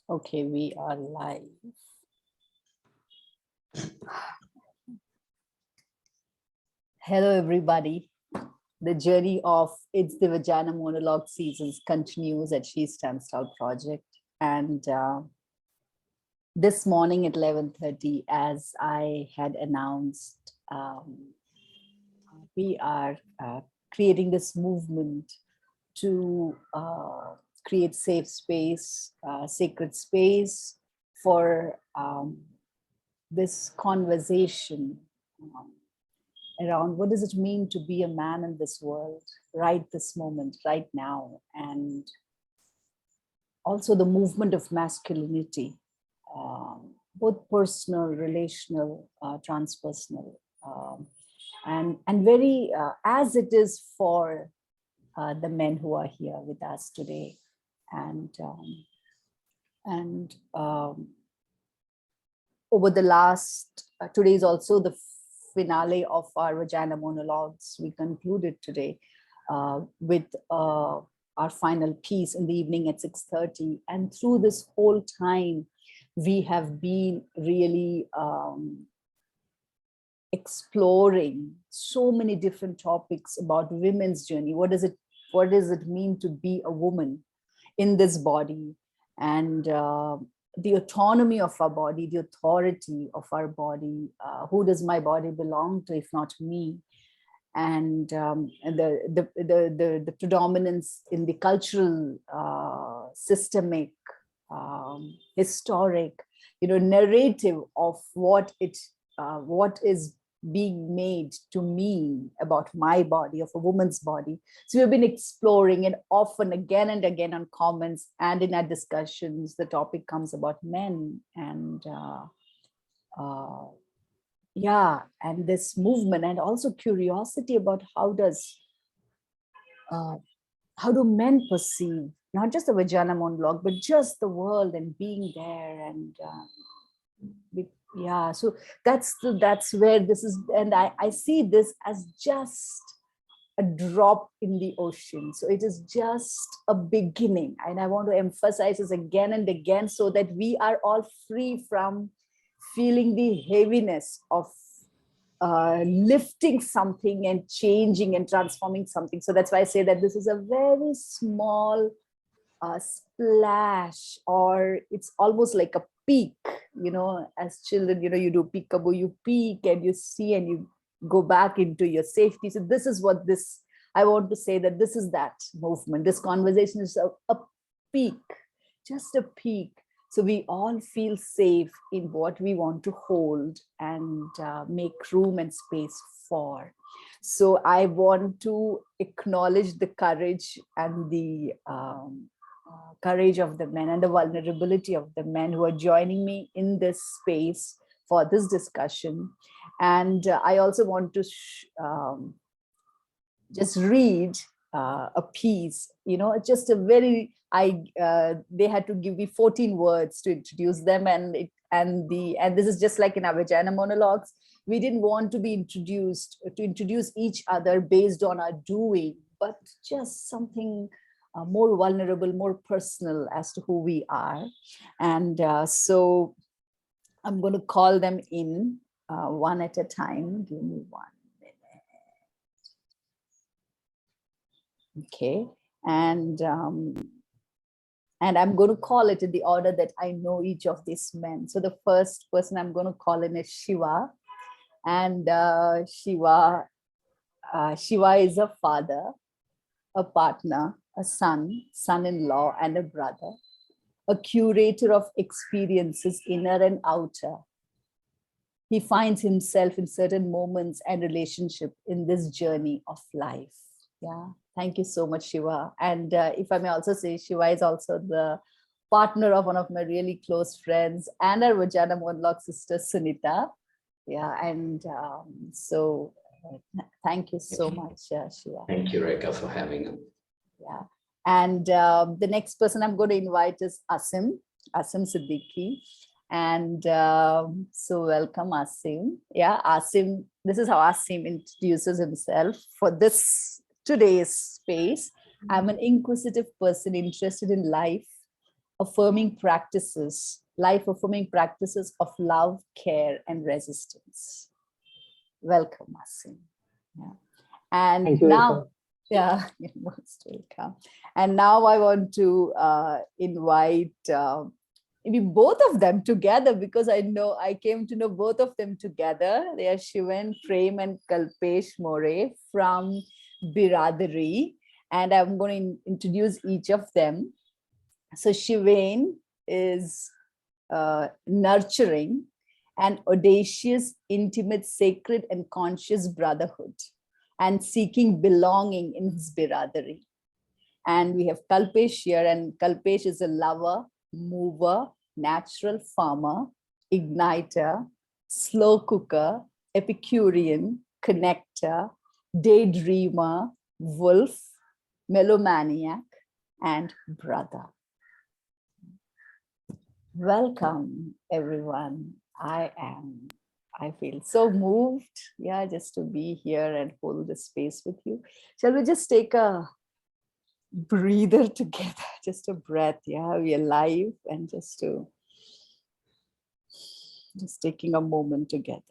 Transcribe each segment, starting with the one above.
Okay, we are live. Hello, everybody. The journey of It's the Vagina Monologue seasons continues at She Stands Tall Project. And this morning at 11:30, as I had announced, we are creating this movement to create safe space, sacred space for this conversation around what does it mean to be a man in this world, right this moment, right now, and also the movement of masculinity, both personal, relational, transpersonal, and very as it is for the men who are here with us today, and over the last today is also the finale of our Vagina Monologues. We concluded today with our final piece in the evening at 6:30, and through this whole time we have been really exploring so many different topics about women's journey. What does it mean to be a woman in this body, and the autonomy of our body, the authority of our body. Who does my body belong to if not me? And the predominance in the cultural, systemic, historic, narrative of what is being made to me about my body, of a woman's body. So we've been exploring, and often again and again on comments and in our discussions, the topic comes about men, and and this movement, and also curiosity about how do men perceive not just the Vagina Monologue, but just the world and being there, and so that's where this is, and I see this as just a drop in the ocean. So it is just a beginning, and I want to emphasize this again and again, so that we are all free from feeling the heaviness of lifting something and changing and transforming something. So that's why I say that this is a very small splash, or it's almost like a peak. As children, you do peekaboo, you peek and you see and you go back into your safety. So this is what I want to say, that this is that movement. This conversation is a peak, just a peak. So we all feel safe in what we want to hold and make room and space for. So I want to acknowledge the courage and the courage of the men and the vulnerability of the men who are joining me in this space for this discussion. And I also want to just read a piece, just a very, they had to give me 14 words to introduce them, and this is just like in our Vagina Monologues. We didn't want to introduce each other based on our doing, but just something more vulnerable, more personal as to who we are. And so I'm going to call them in one at a time. Give me 1 minute. Okay. And I'm going to call it in the order that I know each of these men. So the first person I'm going to call in is Shiva. And Shiva is a father, a partner, a son-in-law, and a brother, a curator of experiences, inner and outer. He finds himself in certain moments and relationship in this journey of life. Yeah, thank you so much, Shiva. And if I may also say, Shiva is also the partner of one of my really close friends and our Vagina Monologue sister, Sunita. Yeah, and so thank you so much, Shiva. Thank you, Rekha, for having us. Yeah, and the next person I'm going to invite is Asim Siddiqui. And so welcome, Asim. Yeah, this is how Asim introduces himself for today's space. I'm an inquisitive person interested in life-affirming practices of love, care, and resistance. Welcome, Asim. Yeah. And Thank you, now, Rekha. yeah, you're most welcome. And now I want to invite maybe both of them together, because I came to know both of them together. They are Shivan Prem and Kalpesh More from Biradari. And I'm going to introduce each of them. So Shivan is nurturing an audacious, intimate, sacred, and conscious brotherhood and seeking belonging in his biradari. And we have Kalpesh here, and Kalpesh is a lover, mover, natural farmer, igniter, slow cooker, Epicurean, connector, daydreamer, wolf, melomaniac, and brother. Welcome, everyone. I feel so moved, yeah, just to be here and hold the space with you. Shall we just take a breather together, just a breath? Yeah, we are live, and just taking a moment together.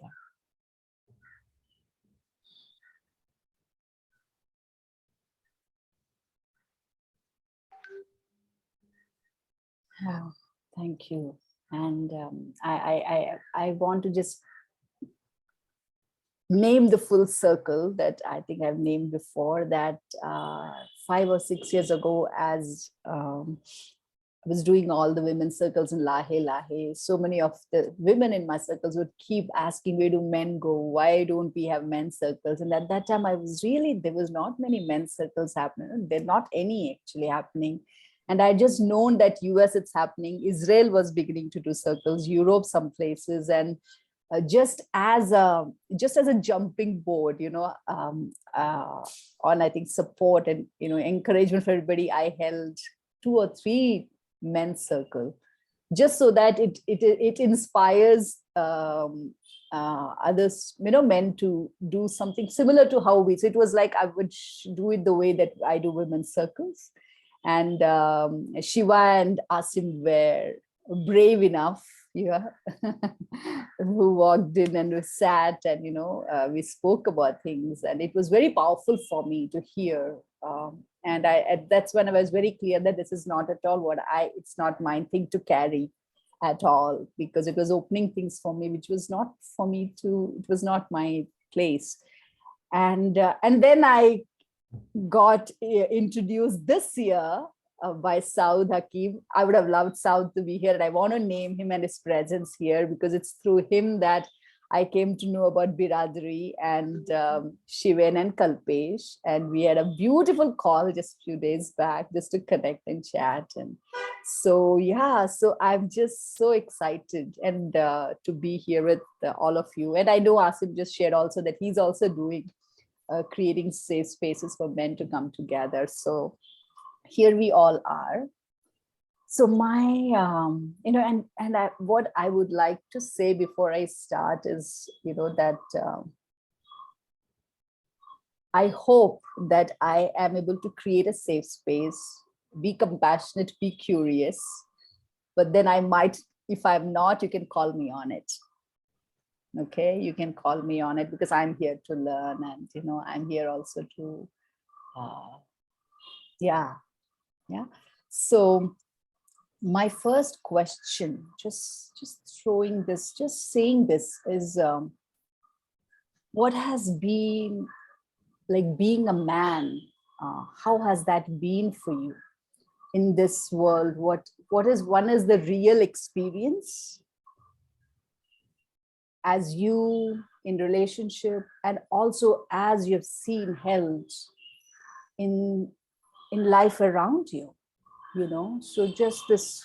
Oh, thank you. And I want to just name the full circle that I think I've named before, that 5 or 6 years ago, as I was doing all the women's circles in Lahe. So many of the women in my circles would keep asking, where do men go? Why don't we have men's circles? And at that time, there was not many men's circles happening. There not any actually happening. And I just known that US it's happening. Israel was beginning to do circles, Europe, some places. And just as a jumping board, on I think support and encouragement for everybody, I held 2 or 3 men's circle, just so that it inspires others, men to do something similar to how we. So it was like I would do it the way that I do women's circles, and Shiva and Asim were brave enough, yeah, who walked in and we sat, and we spoke about things, and it was very powerful for me to hear. And that's when I was very clear that this is not at all it's not my thing to carry at all, because it was opening things for me, which was not for me to, it was not my place. And then I got introduced this year by Saud Hakim. I would have loved Saud to be here, and I want to name him and his presence here, because it's through him that I came to know about Biradari and Shivan and Kalpesh. And we had a beautiful call just a few days back just to connect and chat. And so, yeah, so I'm just so excited and to be here with all of you. And I know Asim just shared also that he's also doing creating safe spaces for men to come together. So here we all are. So my, what I would like to say before I start is, that I hope that I am able to create a safe space, be compassionate, be curious, but then I might, if I'm not, you can call me on it. Okay, you can call me on it, because I'm here to learn, and I'm here also to yeah. So my first question, just saying this is, what has been like being a man? How has that been for you in this world? What is the real experience as you in relationship, and also as you've seen held in life around you, so just this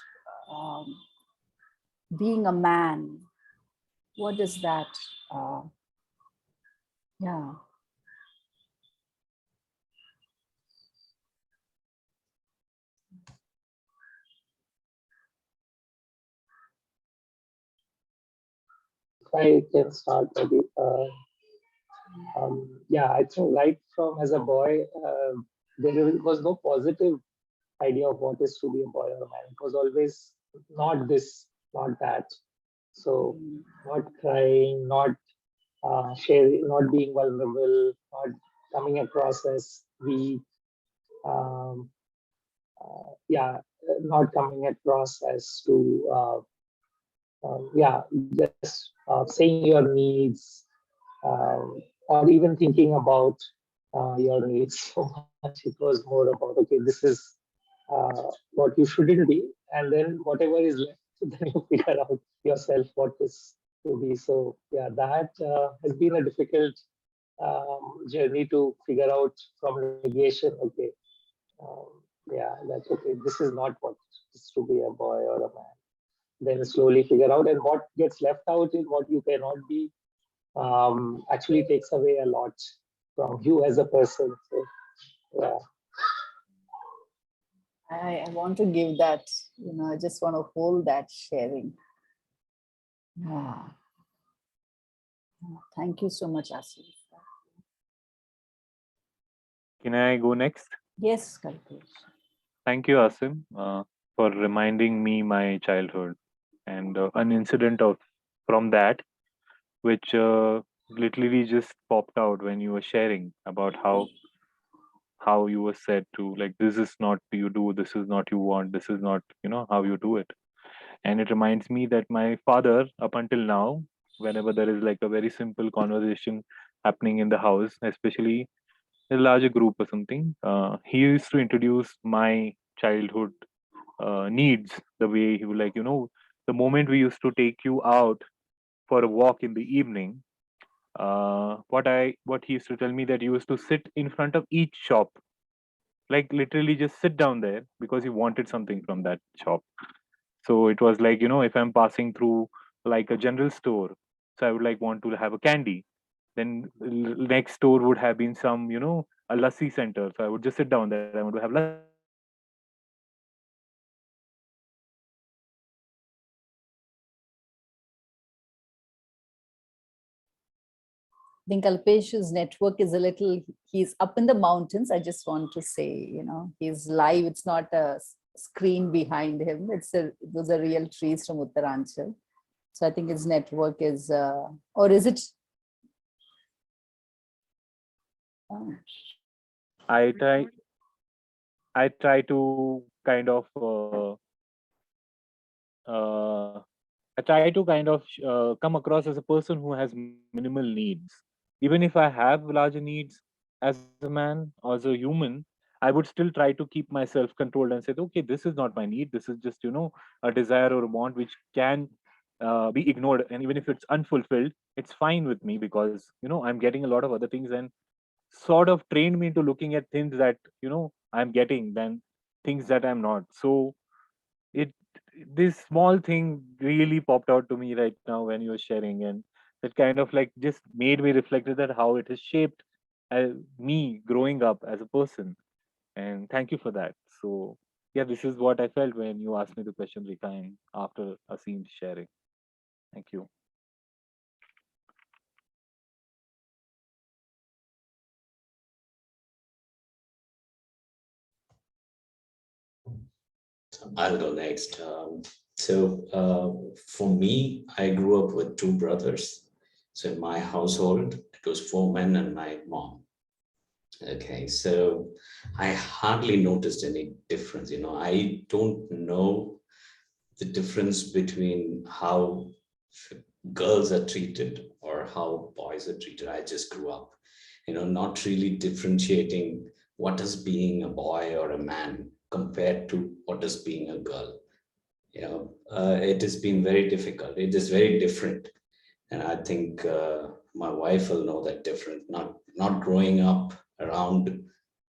being a man, what is that? Yeah. I can start maybe. Yeah, I think right from as a boy, there was no positive idea of what is to be a boy or a man. It was always not this, not that. So not crying, not sharing, not being vulnerable, not coming across as weak. Um, yeah, not coming across as to yeah, just saying your needs, or even thinking about your needs so much. It was more about, okay, this is what you shouldn't be, and then whatever is left, then you figure out yourself what is to be. So yeah, that has been a difficult journey to figure out from negation. Okay, um, yeah, that's okay. This is not what is to be a boy or a man. Then slowly figure out, and what gets left out is what you cannot be, actually takes away a lot from you as a person. So yeah. I want to give that, I just want to hold that sharing. Yeah. Thank you so much, Asif. Can I go next? Yes, Kalpesh. Thank you, Asim, for reminding me my childhood and an incident of from that, which literally just popped out when you were sharing about how you were said to, like, this is not you do, this is not you want, this is not how you do it. And it reminds me that my father, up until now, whenever there is like a very simple conversation happening in the house, especially a larger group or something, he used to introduce my childhood needs the way he would, like, the moment we used to take you out for a walk in the evening. What he used to tell me, that you used to sit in front of each shop, like literally just sit down there, because he wanted something from that shop. So it was like, if I'm passing through like a general store, so I would like want to have a candy, then next door would have been some, a lassi center, so I would just sit down there, I want to have lassi. So it was like, I think Kalpesh's network is a little, he's up in the mountains. I just want to say, he's live. It's not a screen behind him. Those are real trees from Uttaranchal. So I think his network is, or is it? I try I try to kind of uh, I try to kind of come across as a person who has minimal needs. Even if I have larger needs as a man or as a human, I would still try to keep myself controlled and say, okay, this is not my need. This is just, a desire or a want which can be ignored. And even if it's unfulfilled, it's fine with me, because, I'm getting a lot of other things, and sort of trained me into looking at things that, I'm getting than things that I'm not. So it this small thing really popped out to me right now when you were sharing, and that kind of like just made me reflect that how it has shaped me growing up as a person. And thank you for that. So yeah, this is what I felt when you asked me the question, Rika, and after Asim's sharing. Thank you. I'll go next. For me, I grew up with two brothers. So in my household, it was four men and my mom. Okay, so I hardly noticed any difference. I don't know the difference between how girls are treated or how boys are treated. I just grew up, not really differentiating what is being a boy or a man compared to what is being a girl. It has been very difficult. It is very different. And I think my wife will know that different. Not growing up around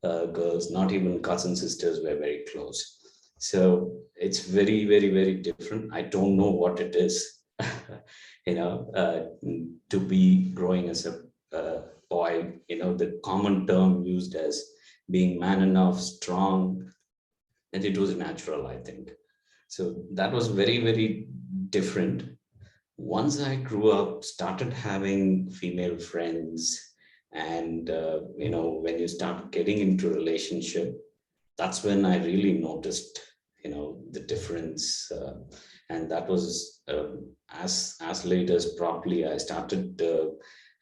girls, not even cousin sisters were very close. So it's very, very, very different. I don't know what it is, to be growing as a boy. The common term used as being man enough, strong, and it was natural, I think. So that was very, very different. Once I grew up, started having female friends, And when you start getting into relationship, that's when I really noticed the difference, and that was as late as probably I started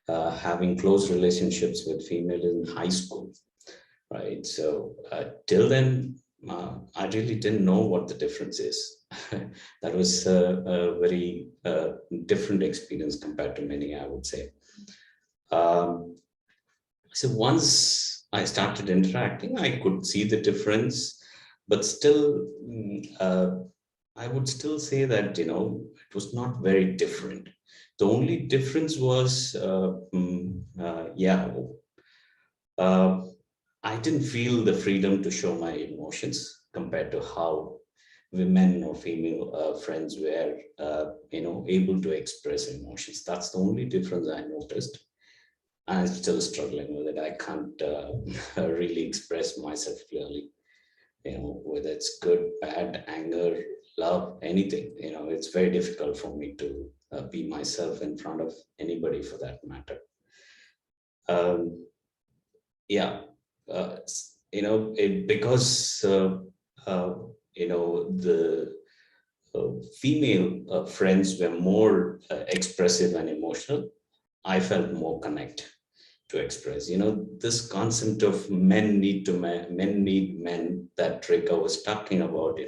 having close relationships with females in high school, right? So till then, I really didn't know what the difference is. That was a very different experience compared to many, I would say. So once I started interacting, I could see the difference, but still, I would still say that, it was not very different. The only difference was, I didn't feel the freedom to show my emotions compared to how women or female friends were, able to express emotions. That's the only difference I noticed. I'm still struggling with it. I can't really express myself clearly, whether it's good, bad, anger, love, anything. It's very difficult for me to be myself in front of anybody for that matter. Um, yeah, because, uh, the female friends were more expressive and emotional, I felt more connected to express. This concept of men need men, that Rika was talking about,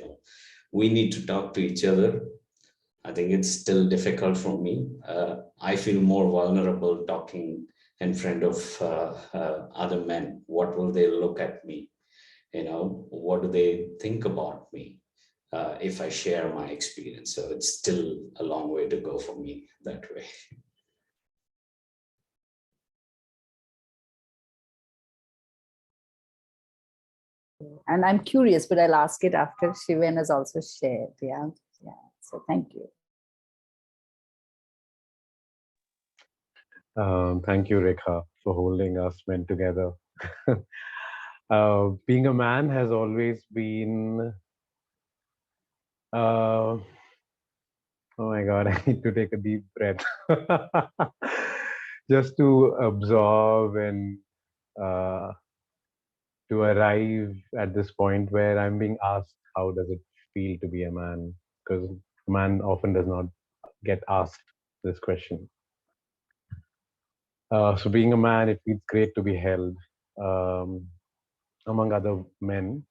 we need to talk to each other. I think it's still difficult for me. I feel more vulnerable talking in front of other men. What will they look at me? What do they think about me if I share my experience? So it's still a long way to go for me that way. And I'm curious, but I'll ask it after Shiven has also shared. Yeah. So thank you. Thank you, Rekha, for holding us men together. Being a man has always been. Oh my God, I need to take a deep breath just to absorb and uh, to arrive at this point where I'm being asked, how does it feel to be a man? Because a man often does not get asked this question. So being a man, it feels great to be held among other men,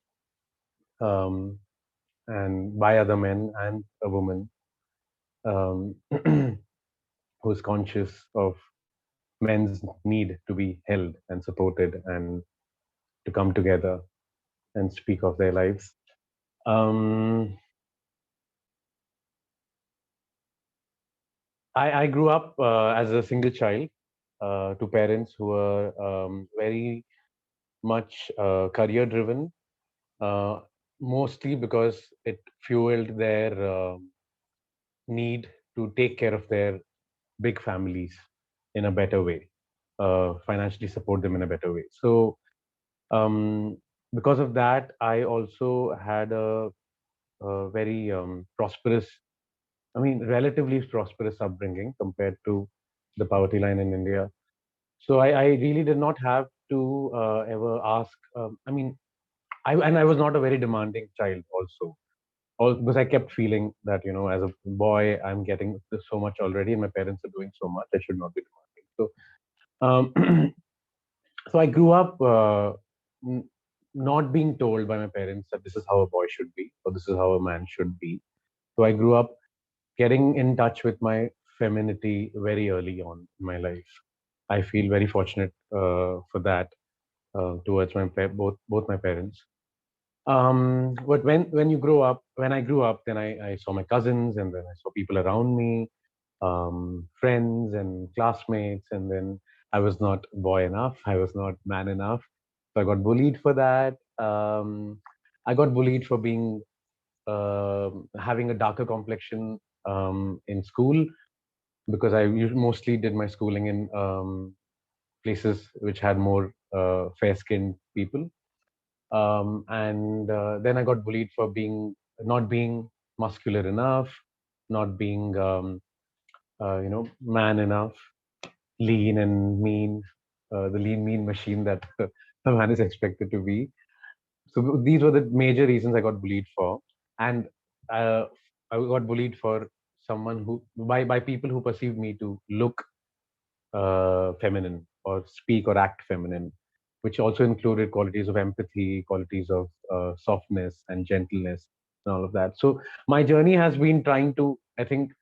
um, and by other men and a woman um, who's conscious of men's need to be held and supported and to come together and speak of their lives. I grew up as a single child to parents who were very much career driven, mostly because it fueled their need to take care of their big families in a better way, financially support them in a better way. So, because of that, I also had a very prosperous, I mean, relatively prosperous upbringing compared to the poverty line in India. So I really did not have to ever ask. I mean, I was not a very demanding child also. Because I kept feeling that, as a boy, I'm getting so much already, and my parents are doing so much. I should not be demanding. So, so I grew up not being told by my parents that this is how a boy should be or this is how a man should be. So I grew up getting in touch with my femininity very early on in my life. I feel very fortunate for that towards both my parents. But when you grow up, when I grew up, then I saw my cousins, and then I saw people around me, friends and classmates, and then I was not boy enough, I was not man enough, so I got bullied for that. I got bullied for being having a darker complexion in school, because I mostly did my schooling in places which had more fair-skinned people. And then I got bullied for not being muscular enough, not being man enough, lean and mean. the lean, mean machine that a man is expected to be. So these were the major reasons I got bullied for, and uh, I got bullied for someone who by people who perceived me to look feminine or speak or act feminine, which also included qualities of empathy, qualities of softness and gentleness, and all of that. So my journey has been trying to, I think,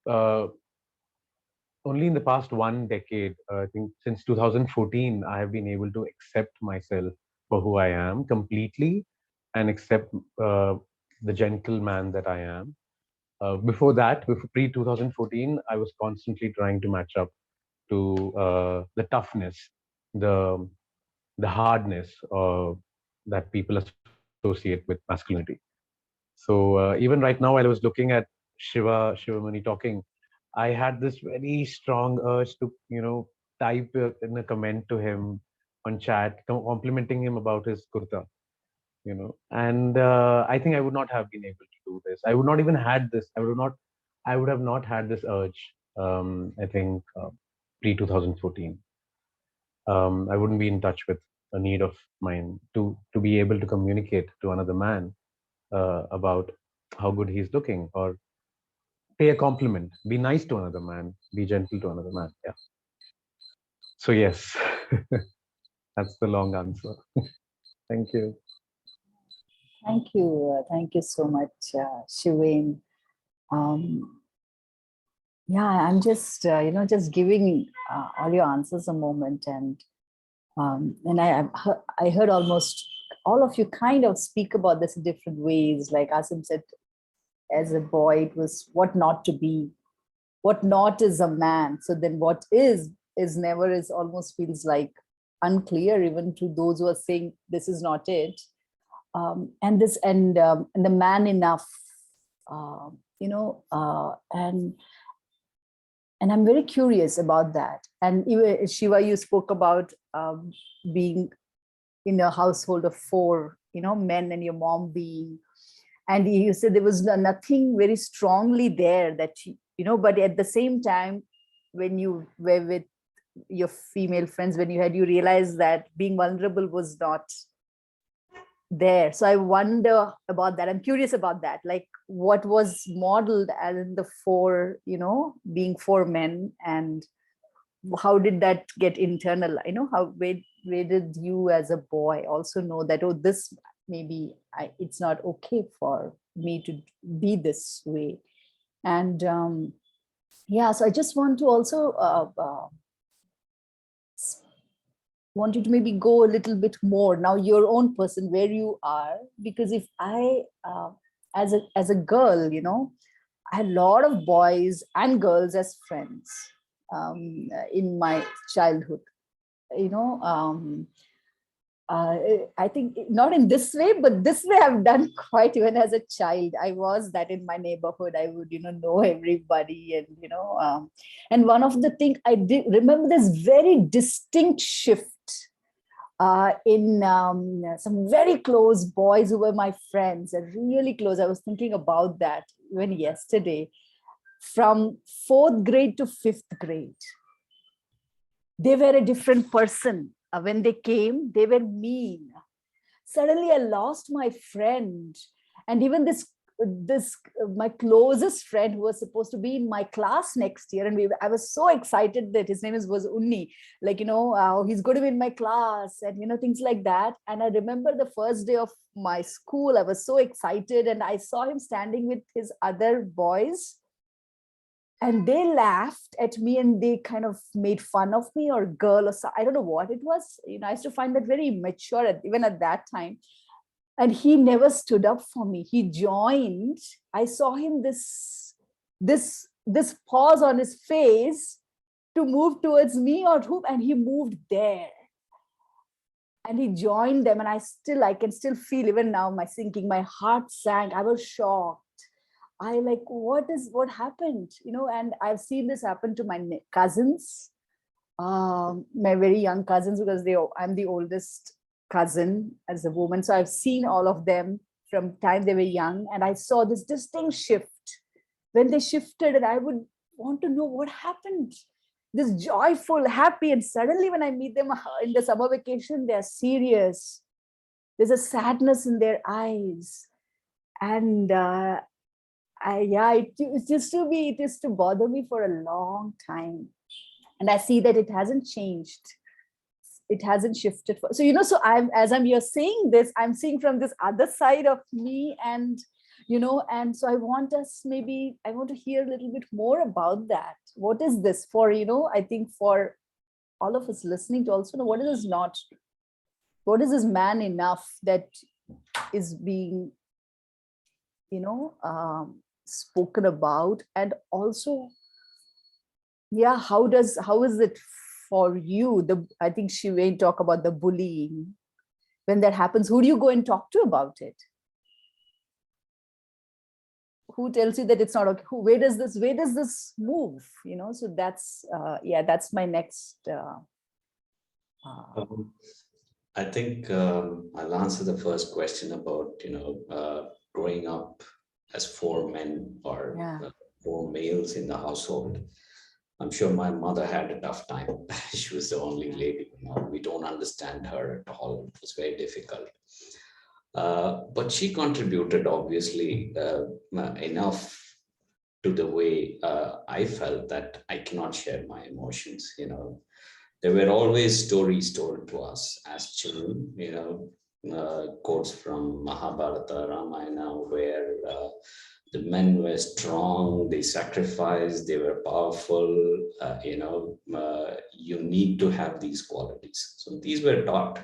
uh, only in the past 1 decade, I think since 2014, I have been able to accept myself for who I am completely and accept the gentleman that I am. Before that, before pre 2014, I was constantly trying to match up to the toughness, the the hardness that people associate with masculinity. So even right now, while I was looking at Shivamani talking, I had this very strong urge to, type in a comment to him on chat, complimenting him about his kurta, and I think I would not have been able to do this. I would not even had this. I would have not had this urge. I think pre 2014. I wouldn't be in touch with a need of mine to be able to communicate to another man about how good he's looking, or pay a compliment, be nice to another man, be gentle to another man. Yeah. So yes, that's the long answer. Thank you. Thank you so much, Shivain. Yeah, I'm just just giving all your answers a moment, and I heard almost all of you kind of speak about this in different ways. Like Asim said, as a boy, it was what not to be, what not is a man. So then what is never, is almost feels like unclear even to those who are saying this is not it. And the man enough, and I'm very curious about that. And even Shiva, you spoke about being in a household of 4, men, and your mom being, and you said there was nothing very strongly there that but at the same time, when you were with your female friends, when you realized that being vulnerable was not there. So I wonder about that. I'm curious about that. Like, what was modeled as in the 4, being 4 men, and how did that get internal? Where did you as a boy also know that, oh, this maybe it's not okay for me to be this way? And so I just want to also want you to maybe go a little bit more now, your own person, where you are. Because if I as a girl, I had a lot of boys and girls as friends in my childhood. I think not in this way, but this way I've done quite even as a child. I was that in my neighborhood. I would, know everybody, and and one of the things I did remember, this very distinct shift in some very close boys who were my friends, and really close. I was thinking about that even yesterday. From 4th grade to 5th grade, they were a different person. When they came, they were mean. Suddenly I lost my friend. And even this my closest friend, who was supposed to be in my class next year, and I was so excited that his name was Unni, like, he's going to be in my class, and things like that. And I remember the first day of my school, I was so excited, and I saw him standing with his other boys, and they laughed at me, and they kind of made fun of me, or girl, or so, I don't know what it was. I used to find that very immature even at that time. And he never stood up for me. He joined. I saw him this pause on his face to move towards me or whom, and he moved there. And he joined them. And I can still feel even now my sinking, my heart sank. I was shocked. I like, what happened? And I've seen this happen to my cousins, my very young cousins, because I'm the oldest cousin as a woman. So I've seen all of them from time they were young. And I saw this distinct shift when they shifted, and I would want to know what happened. this joyful, happy, and suddenly when I meet them in the summer vacation, they're serious. There's a sadness in their eyes. And it used to bother me for a long time. And I see that it hasn't changed. It hasn't shifted. So, so as I'm here saying this, I'm seeing from this other side of me, and and so I want to hear a little bit more about that. What is this for, I think for all of us listening to also know, what is this man enough that is being, spoken about, and also, how is it for you? I think Shivain talk about the bullying. When that happens, who do you go and talk to about it? Who tells you that it's not okay? Where does this move? So that's my next. I think I'll answer the first question about growing up as four men or four males in the household. I'm sure my mother had a tough time. She was the only lady. We don't understand her at all. It was very difficult. But she contributed, obviously, enough to the way I felt that I cannot share my emotions. There were always stories told to us as children, quotes from Mahabharata, Ramayana, where the men were strong, they sacrificed, they were powerful, you need to have these qualities. So these were taught.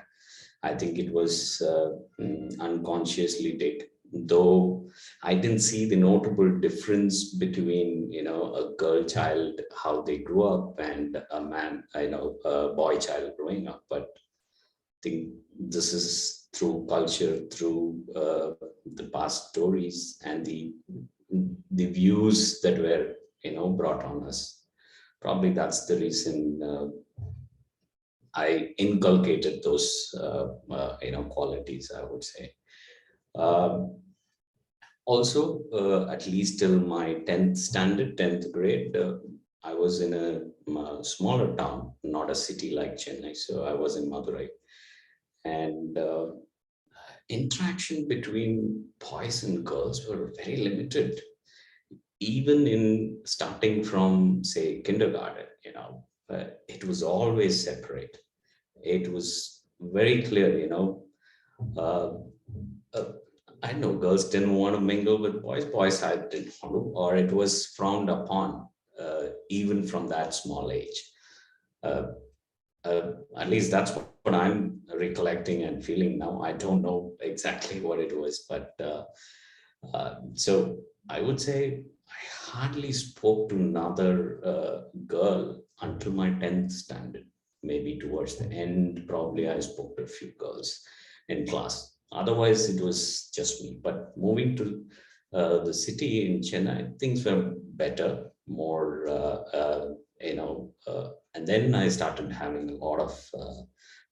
I think it was unconsciously taken, though I didn't see the notable difference between, a girl child, how they grew up, and a man, a boy child growing up. But I think this is through culture, through the past stories and the views that were, brought on us. Probably that's the reason I inculcated those, qualities, I would say. Also, at least till my 10th grade, I was in a smaller town, not a city like Chennai. So I was in Madurai. And interaction between boys and girls were very limited. Even in starting from, say, kindergarten, it was always separate. It was very clear, I know girls didn't want to mingle with boys. Boys didn't want to, or it was frowned upon, even from that small age. At least that's what I'm recollecting and feeling now. I don't know exactly what it was, but so I would say I hardly spoke to another girl until my 10th standard. Maybe towards the end, probably I spoke to a few girls in class. Otherwise, it was just me. But moving to the city in Chennai, things were better, more, and then I started having a lot of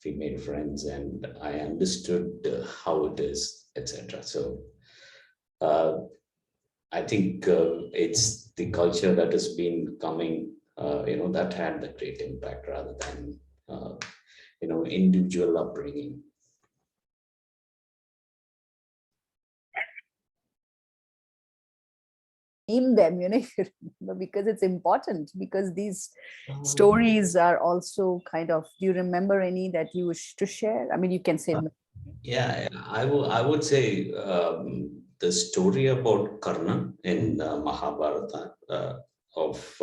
female friends, and I understood how it is, etc. So I think it's the culture that has been coming, that had the great impact rather than, individual upbringing. Name them, because it's important, because these stories are also kind of, do you remember any that you wish to share? I mean, you can say. Yeah, I would say the story about Karna in Mahabharata, of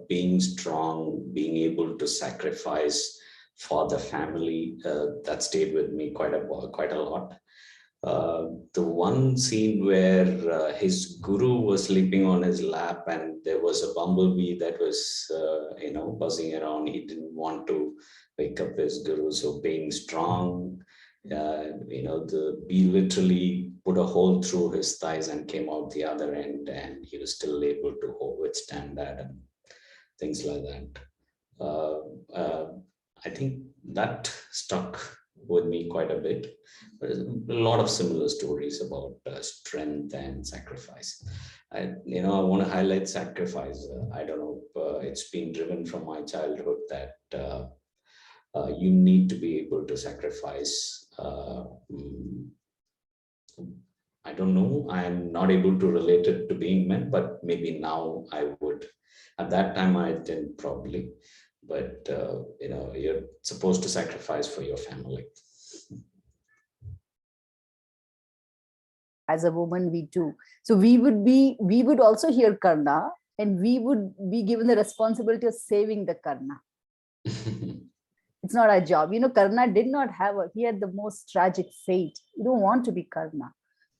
being strong, being able to sacrifice for the family, that stayed with me quite a lot. The one scene where his guru was sleeping on his lap and there was a bumblebee that was, buzzing around. He didn't want to wake up his guru. So being strong, the bee literally put a hole through his thighs and came out the other end, and he was still able to withstand that and things like that. I think that stuck with me quite a bit. There's a lot of similar stories about strength and sacrifice. I want to highlight sacrifice. I don't know. It's been driven from my childhood that you need to be able to sacrifice. I don't know. I'm not able to relate it to being men, but maybe now I would. At that time, I didn't probably. But you're supposed to sacrifice for your family. As a woman, we do. So we would also hear Karna, and we would be given the responsibility of saving the Karna. It's not our job. Karna did not have he had the most tragic fate. You don't want to be Karna.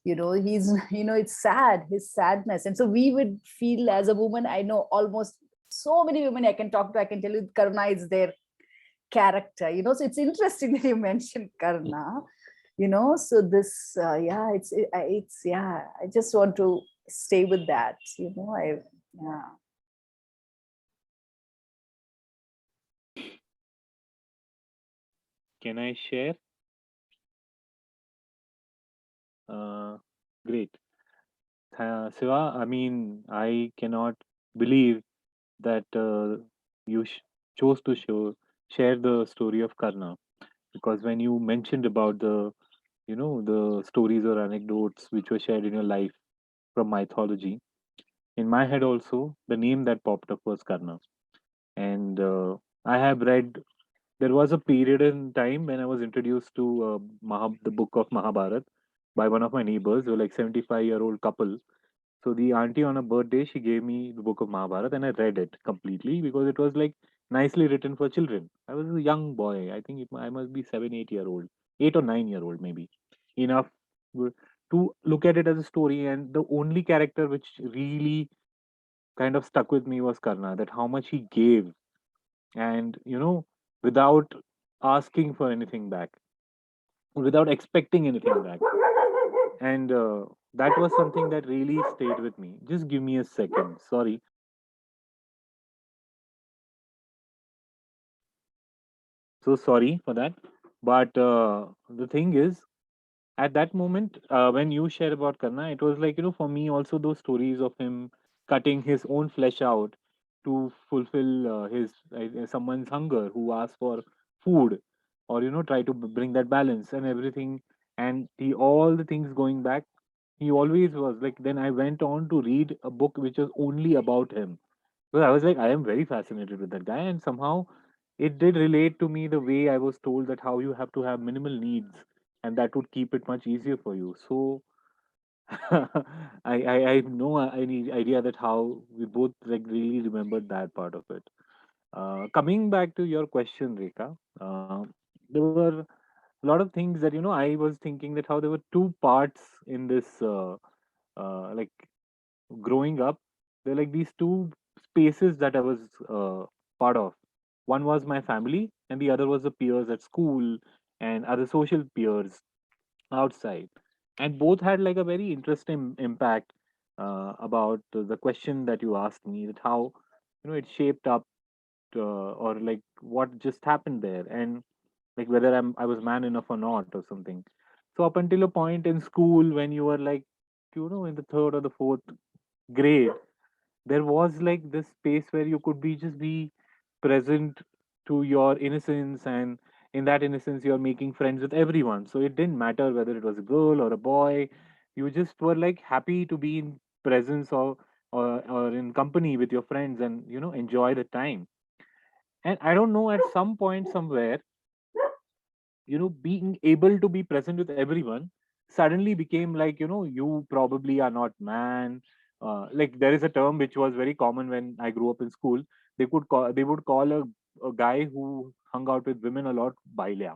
He's, it's sad, his sadness. And so we would feel as a woman, I know almost so many women I can talk to, I can tell you Karna is their character, so it's interesting that you mentioned Karna, so this, I just want to stay with that, Can I share? Great. Siva, I mean, I cannot believe that you chose to share the story of Karna, because when you mentioned about the stories or anecdotes which were shared in your life from mythology, in my head also the name that popped up was Karna. And I have read, there was a period in time when I was introduced to the book of Mahabharat by one of my neighbors, who were like 75-year-old couple. So the auntie on a birthday, she gave me the book of Mahabharat, and I read it completely because it was like nicely written for children. I was a young boy. I think I must be 7, 8 year old, 8 or 9 year old maybe, enough to look at it as a story. And the only character which really kind of stuck with me was Karna. That how much he gave, and without asking for anything back, without expecting anything back. And that was something that really stayed with me. Just give me a second, sorry. So sorry for that. But the thing is, at that moment, when you share about Karna, it was like, for me also, those stories of him cutting his own flesh out to fulfill his someone's hunger who asked for food, or try to bring that balance and everything. And all the things going back, he always was like. Then I went on to read a book which was only about him. So I was like, I am very fascinated with that guy, and somehow it did relate to me the way I was told that how you have to have minimal needs, and that would keep it much easier for you. So I have no any idea that how we both like really remembered that part of it. Coming back to your question, Rekha, there were a lot of things that I was thinking that how there were two parts in this like growing up. There are like these two spaces that I was part of. One was my family, and the other was the peers at school and other social peers outside. And both had like a very interesting impact about the question that you asked me, that how it shaped up, or like what just happened there, and like whether I was man enough or not or something. So up until a point in school, when you were like in the third or the fourth grade, there was like this space where you could just be present to your innocence, and in that innocence you're making friends with everyone. So it didn't matter whether it was a girl or a boy. You just were like happy to be in presence, or in company with your friends, and enjoy the time. And I don't know, at some point somewhere, being able to be present with everyone suddenly became like, you probably are not man. Like, there is a term which was very common when I grew up in school. They would call a guy who hung out with women a lot bailya.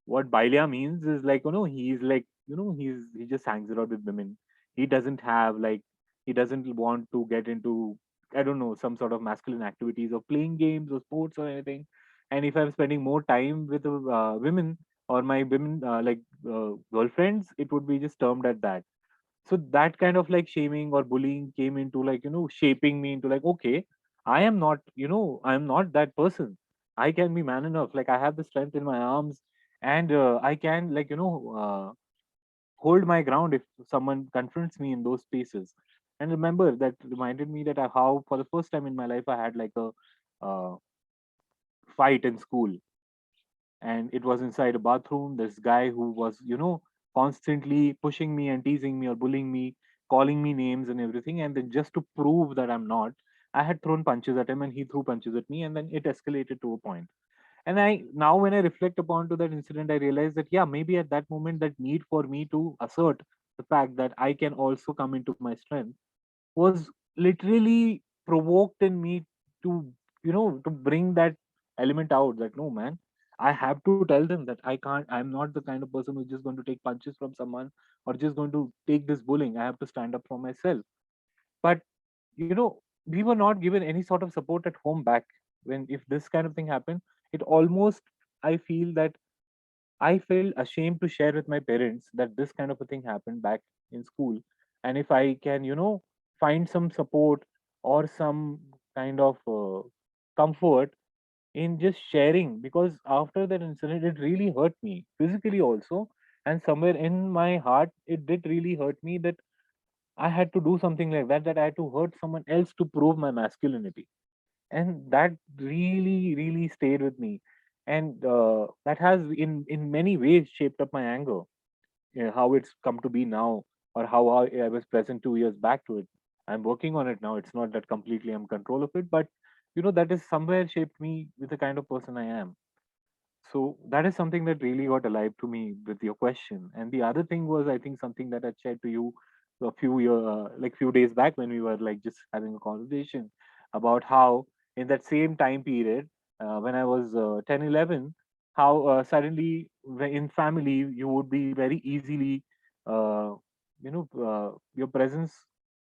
What bailya means is like, he's like, he just hangs out with women. He doesn't have like, he doesn't want to get into, I don't know, some sort of masculine activities of playing games or sports or anything. And if I'm spending more time with women, or my women girlfriends, it would be just termed at that. So that kind of like shaming or bullying came into like, shaping me into like, okay, I am not, I am not that person. I can be man enough. Like, I have the strength in my arms, and I can, like, hold my ground if someone confronts me in those spaces. And remember, that reminded me that how for the first time in my life I had like a uh, fight in school, and it was inside a bathroom. This guy who was, constantly pushing me and teasing me or bullying me, calling me names and everything. And then just to prove that I'm not, I had thrown punches at him and he threw punches at me, and then it escalated to a point. And I now, when I reflect upon to that incident, I realize that yeah, maybe at that moment, that need for me to assert the fact that I can also come into my strength was literally provoked in me to, to bring that element out, that no, man, I have to tell them that I can't, I'm not the kind of person who's just going to take punches from someone or just going to take this bullying. I have to stand up for myself. But we were not given any sort of support at home back when, if this kind of thing happened, it almost, I feel that I felt ashamed to share with my parents that this kind of a thing happened back in school. And if I can, find some support or some kind of comfort in just sharing, because after that incident, it really hurt me physically also. And somewhere in my heart, it did really hurt me that I had to do something like that, that I had to hurt someone else to prove my masculinity. And that really, really stayed with me. And that has, in many ways, shaped up my anger, how it's come to be now, or how I was present 2 years back to it. I'm working on it now. It's not that completely I'm control of it, but that is somewhere shaped me with the kind of person I am. So that is something that really got alive to me with your question. And the other thing was, I think, something that I shared to you like few days back, when we were like just having a conversation about how in that same time period, when I was 10, 11, how suddenly in family you would be very easily, uh, your presence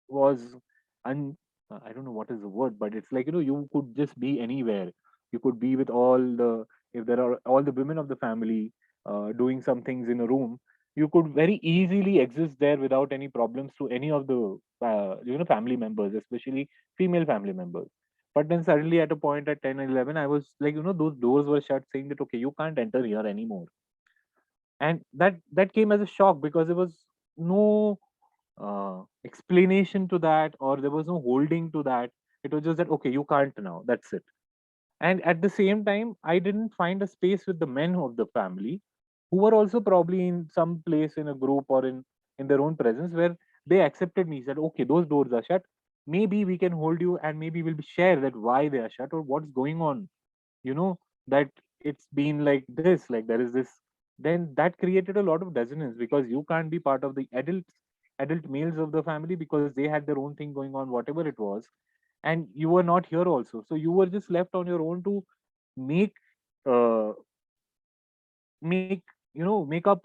was un, I don't know what is the word, but it's like, you could just be anywhere. You could be with all the, if there are all the women of the family doing some things in a room, you could very easily exist there without any problems to any of the family members, especially female family members. But then suddenly at a point at 10 and 11, I was like, those doors were shut, saying that okay, you can't enter here anymore. And that came as a shock, because there was no explanation to that, or there was no holding to that. It was just that okay, you can't now, that's it. And at the same time, I didn't find a space with the men of the family, who were also probably in some place in a group or in their own presence, where they accepted me, said okay, those doors are shut, maybe we can hold you, and maybe we'll share that why they are shut or what's going on, you know that it's been like this, like there is this. Then that created a lot of dissonance, because you can't be part of the adult males of the family, because they had their own thing going on, whatever it was. And you were not here also, so you were just left on your own to make uh, make make up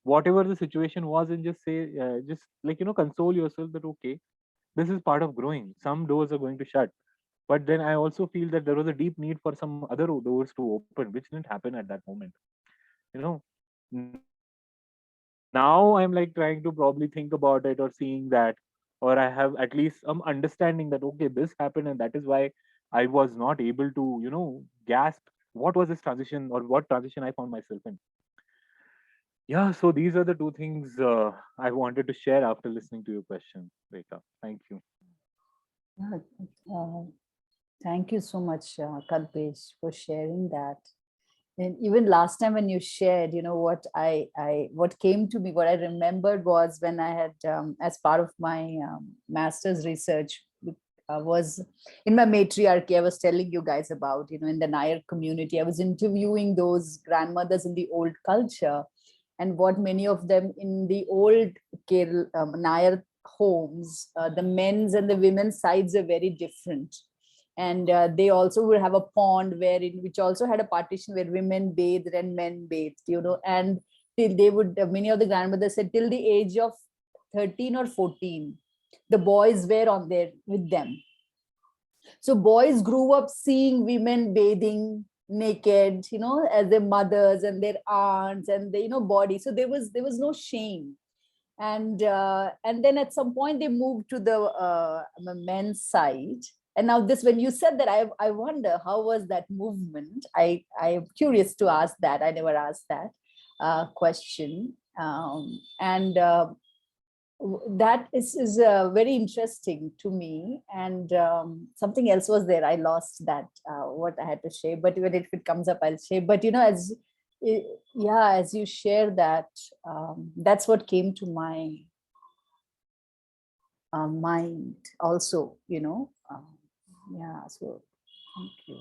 whatever the situation was, and just say, just like, console yourself that okay, this is part of growing. Some doors are going to shut, but then I also feel that there was a deep need for some other doors to open, which didn't happen at that moment. you know now I'm like trying to probably think about it, or seeing that, or I have at least some understanding that okay, this happened, and that is why I was not able to grasp what was this transition, or what transition I found myself in. Yeah, so these are the two things I wanted to share after listening to your question, Rekha. Thank you. Yeah, uh, thank you so much, Kalpesh, for sharing that. And even last time when you shared, what what came to me, what I remembered was when I had, as part of my master's research, was in my matriarchy. I was telling you guys about, in the Nair community, I was interviewing those grandmothers in the old culture, and what many of them in the old Nair homes, the men's and the women's sides are very different. And they also would have a pond which also had a partition where women bathed and men bathed, and till they would, many of the grandmothers said, till the age of 13 or 14, the boys were on there with them. So boys grew up seeing women bathing naked, as their mothers and their aunts and the, body. So there was no shame. And then at some point they moved to the men's side, And now this, when you said that, I wonder how was that movement? I am curious to ask that. I never asked that question. That is very interesting to me. And something else was there. I lost that, what I had to share, but when it comes up, I'll share. But, as you share that, that's what came to my mind also, yeah, so thank you.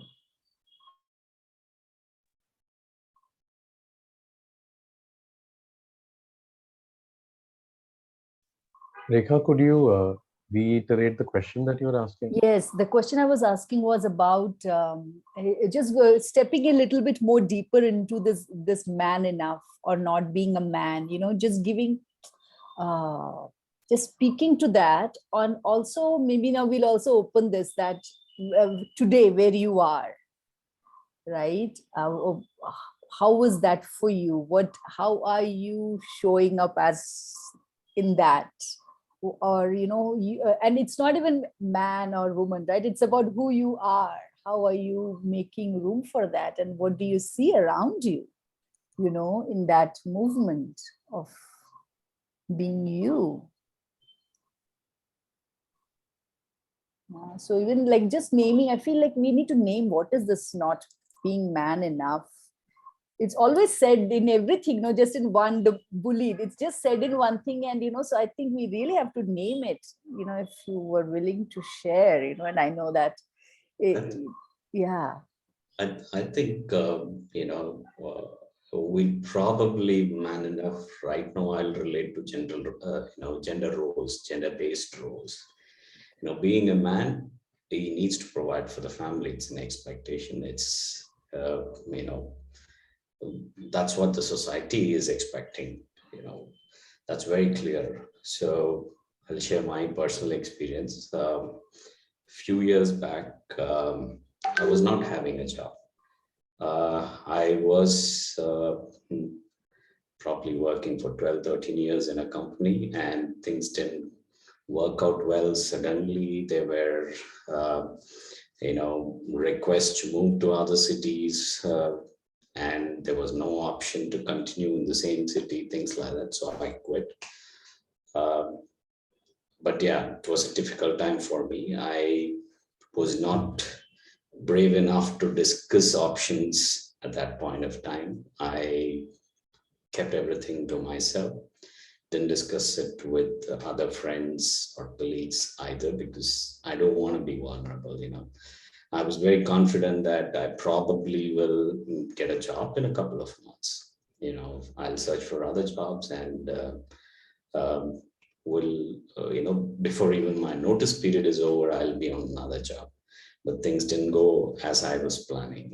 Rekha, could you reiterate the question that you were asking? Yes, the question I was asking was about just stepping a little bit more deeper into this man enough or not being a man, just giving, just speaking to that. On also, maybe now we'll also open this, that today where you are, right? How was that for you? How are you showing up as in that? Or and it's not even man or woman, right? It's about who you are. How are you making room for that, and what do you see around you, in that movement of being you? So even like just naming, I feel like we need to name, what is this not being man enough? It's always said in everything, just in one, the bullied, it's just said in one thing. And, so I think we really have to name it, if you were willing to share, and I know that, yeah. I think, we probably man enough right now. I'll relate to gender roles, gender-based roles. Being a man, he needs to provide for the family. It's an expectation. It's, that's what the society is expecting, that's very clear. So I'll share my personal experience. Few years back, I was not having a job. I was probably working for 12, 13 years in a company, and things didn't work out well. Suddenly there were, requests to move to other cities, and there was no option to continue in the same city, things like that. So I quit. But yeah, it was a difficult time for me. I was not brave enough to discuss options at that point of time. I kept everything to myself. Didn't discuss it with other friends or colleagues either, because I don't want to be vulnerable, I was very confident that I probably will get a job in a couple of months. I'll search for other jobs, and before even my notice period is over, I'll be on another job. But things didn't go as I was planning,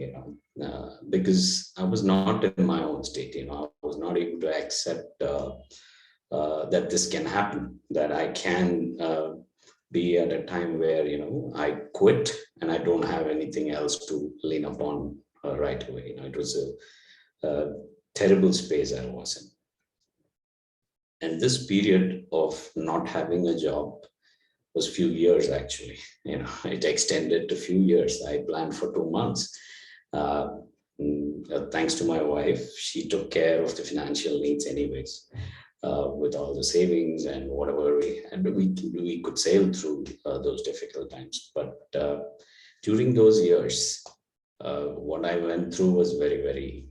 because I was not in my own state. I was not able to accept that this can happen, that I can be at a time where, I quit and I don't have anything else to lean upon right away. It was a terrible space I was in. And this period of not having a job was few years, actually. It extended to few years. I planned for 2 months. Thanks to my wife, she took care of the financial needs anyways. With all the savings and whatever we had, we could sail through those difficult times. But during those years, what I went through was very, very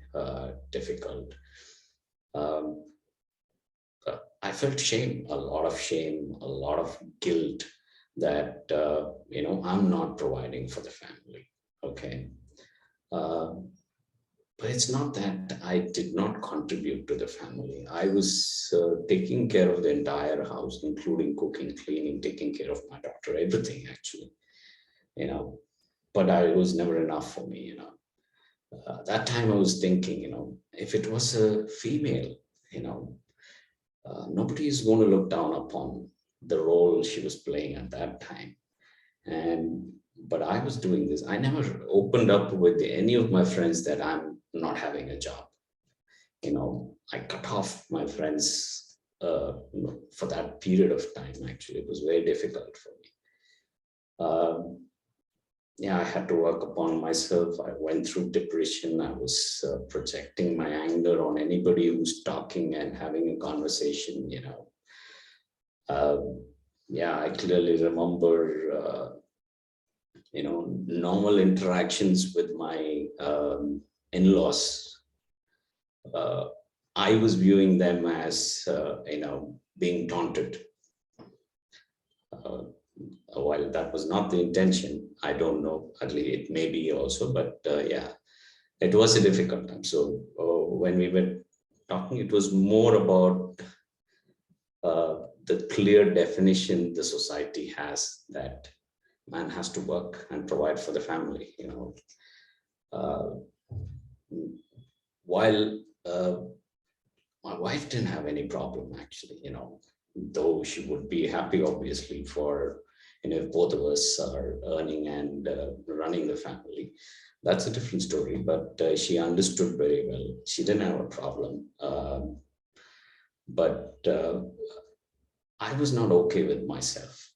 difficult. I felt shame, a lot of guilt that, I'm not providing for the family. Okay. But it's not that I did not contribute to the family. I was taking care of the entire house, including cooking, cleaning, taking care of my daughter, everything actually, but it was never enough for me, that time I was thinking, if it was a female, nobody is going to look down upon the role she was playing at that time. But I was doing this. I never opened up with any of my friends that I'm not having a job. I cut off my friends for that period of time. Actually, it was very difficult for me. yeah, I had to work upon myself. I went through depression. I was projecting my anger on anybody who's talking and having a conversation, you know. Yeah, I clearly remember, normal interactions with my in-laws. Uh, I was viewing them as, being taunted. While that was not the intention, I don't know, at least it may be also, but yeah, it was a difficult time. So when we were talking, it was more about the clear definition the society has that man has to work and provide for the family, while my wife didn't have any problem actually, though she would be happy obviously for, if both of us are earning and running the family. That's a different story, but she understood very well. She didn't have a problem. But I was not okay with myself.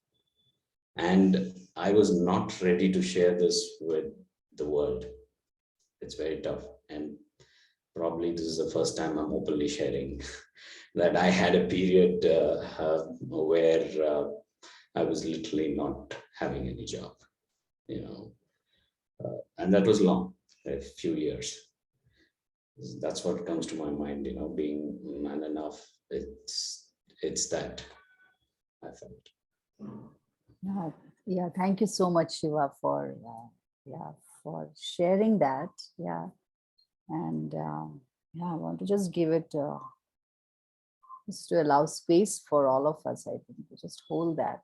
And I was not ready to share this with the world. It's very tough. And probably this is the first time I'm openly sharing that I had a period where I was literally not having any job, and that was long, a few years. That's what comes to my mind, being man enough. It's that I felt. Yeah. Thank you so much, Shiva, for for sharing that. Yeah, and I want to just give it just to allow space for all of us. I think to just hold that,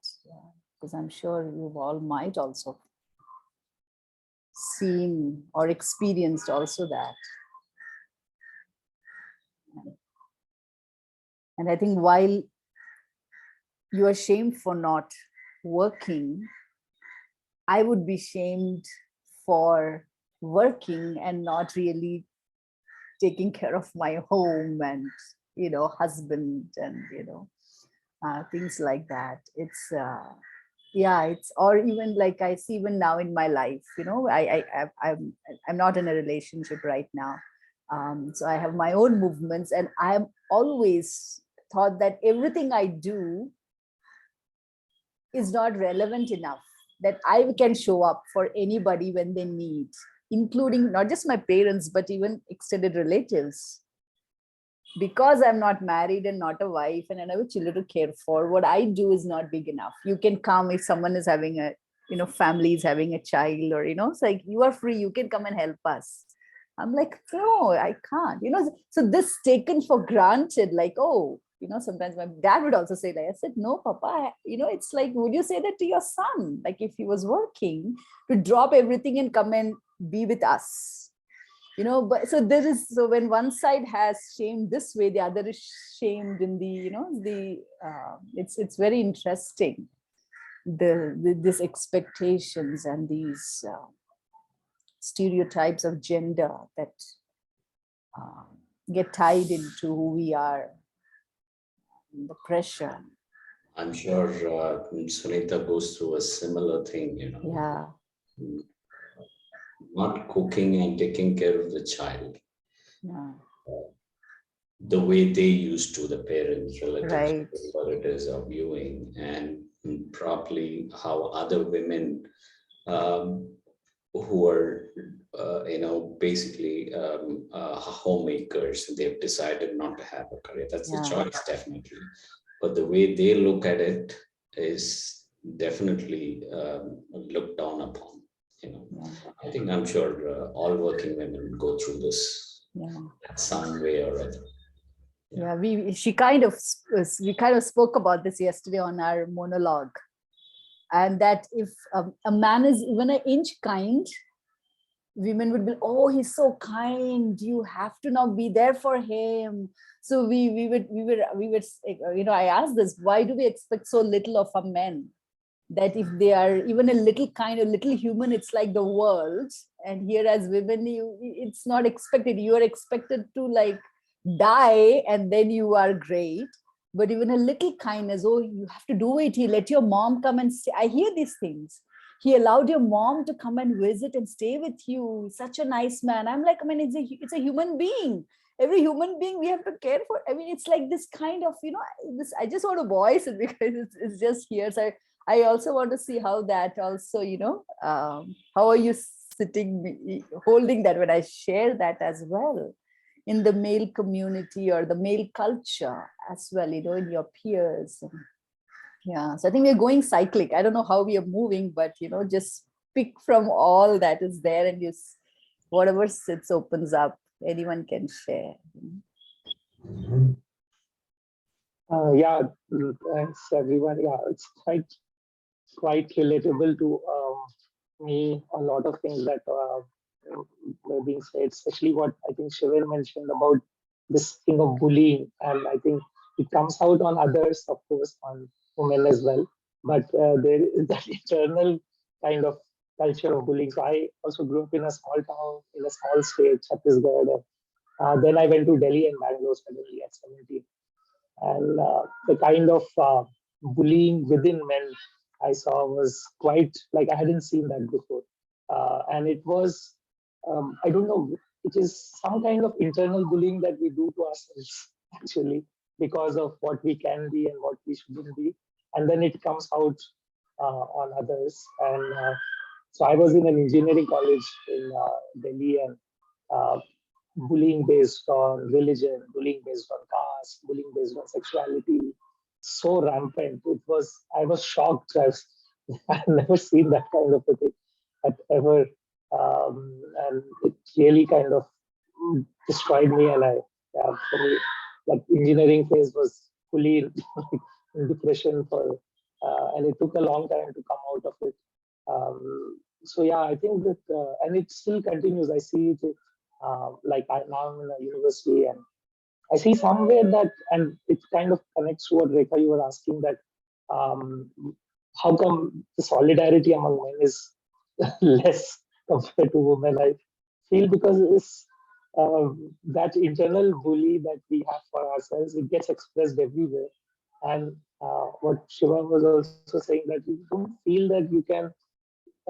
because I'm sure you all might also seen or experienced also that. And I think while you are shamed for not working, I would be shamed for working and not really taking care of my home and, husband and, things like that. It's, it's, or even like I see even now in my life, I'm not in a relationship right now. So I have my own movements, and I'm always thought that everything I do is not relevant enough, that I can show up for anybody when they need, including not just my parents, but even extended relatives. Because I'm not married and not a wife and I have children to care for, what I do is not big enough. You can come if someone is having a, family is having a child, or, it's like, you are free, you can come and help us. I'm like, no, I can't, so this taken for granted, like, oh, sometimes my dad would also say that. I said, no, Papa, it's like, would you say that to your son? Like if he was working, to drop everything and come and be with us, but so there is, so when one side has shamed this way, the other is shamed in the, it's very interesting, these expectations and these stereotypes of gender that get tied into who we are, the pressure. I'm sure Sunita goes through a similar thing, Yeah. Not cooking and taking care of the child. Yeah. The way they used to, the parents, relatives, Right. whatever it is, are viewing, and probably how other women who are, basically homemakers, they've decided not to have a career. That's a choice, definitely. But the way they look at it is definitely looked down upon. I think I'm sure all working women go through this some way or other. We kind of spoke about this yesterday on our monologue, and that if a man is even an inch kind, women would be, oh, he's so kind, you have to now be there for him. So we would I asked this, why do we expect so little of our men? That if they are even a little kind, a little human, it's like the world. And here as women, it's not expected. You are expected to like die and then you are great. But even a little kindness, oh, you have to do it. You let your mom come and stay. I hear these things. he allowed your mom to come and visit and stay with you. Such a nice man. I'm like, I mean, it's a human being. Every human being we have to care for. I mean, it's like this kind of, this, I just want to voice it because it's just here. So I also want to see how that also, how are you sitting, holding that when I share that as well in the male community or the male culture as well, in your peers. Yeah, so I think we're going cyclic. I don't know how we are moving, but just pick from all that is there and whatever sits opens up, anyone can share. Yeah, thanks everyone. Yeah, it's quite relatable to me. A lot of things that were being said, especially what I think Shivan mentioned about this thing of bullying, and I think it comes out on others, of course, on women as well. But there is that eternal kind of culture of bullying. So I also grew up in a small town, in a small state, Chhattisgarh. Then I went to Delhi and Bangalore suddenly at 17. And the kind of bullying within men I saw was quite like I hadn't seen that before. And it was, I don't know, it is some kind of internal bullying that we do to ourselves, actually, because of what we can be and what we shouldn't be. And then it comes out on others. And so I was in an engineering college in Delhi, and uh, bullying based on religion, bullying based on caste, bullying based on sexuality, so rampant. I was shocked. I've never seen that kind of a thing ever. And it really kind of destroyed me. And for me, that engineering phase was fully in depression and it took a long time to come out of it. So yeah, I think that, and it still continues. I see it like now I'm in a university, and I see somewhere that, and it kind of connects to what Rekha you were asking, that um, how come the solidarity among men is less compared to women? I feel because it's that internal bully that we have for ourselves, it gets expressed everywhere. And what Shiva was also saying, that you don't feel that you can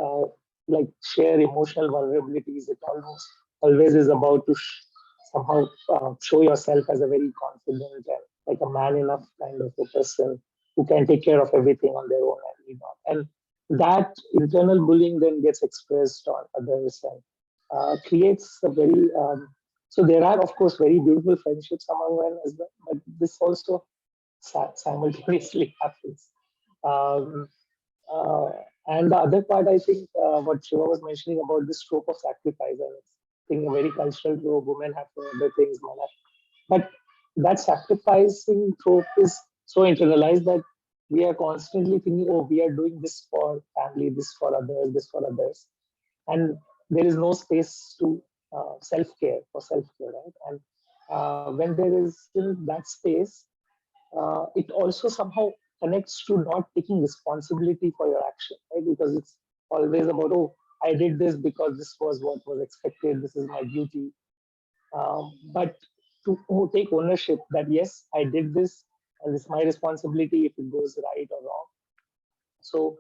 uh, like share emotional vulnerabilities. It almost always is about to somehow show yourself as a very confident and like a man enough kind of a person who can take care of everything on their own, and that internal bullying then gets expressed on others and creates a very so there are of course very beautiful friendships among men as well, but this also simultaneously happens. Um, uh, and the other part, I think, what Shiva was mentioning about this trope of sacrifice, and I think a very cultural trope, women have to other things, men have. But that sacrificing trope is so internalized that we are constantly thinking, oh, we are doing this for family, this for others. And there is no space to self-care, right? And when there is still that space, it also somehow connects to not taking responsibility for your action, right? Because it's always about, oh, I did this because this was what was expected, this is my duty. But to take ownership that, yes, I did this, and it's my responsibility if it goes right or wrong. So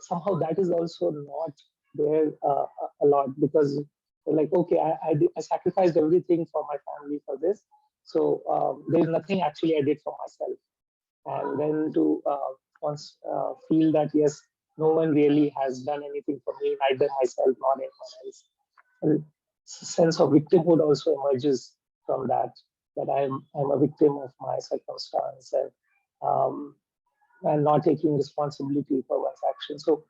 somehow that is also not there a lot, because like, okay, I sacrificed everything for my family for this. So there's nothing actually I did for myself. And then to feel that, yes, no one really has done anything for me, neither myself nor anyone else. And sense of victimhood also emerges from that I'm a victim of my circumstance, and not taking responsibility for one's actions. So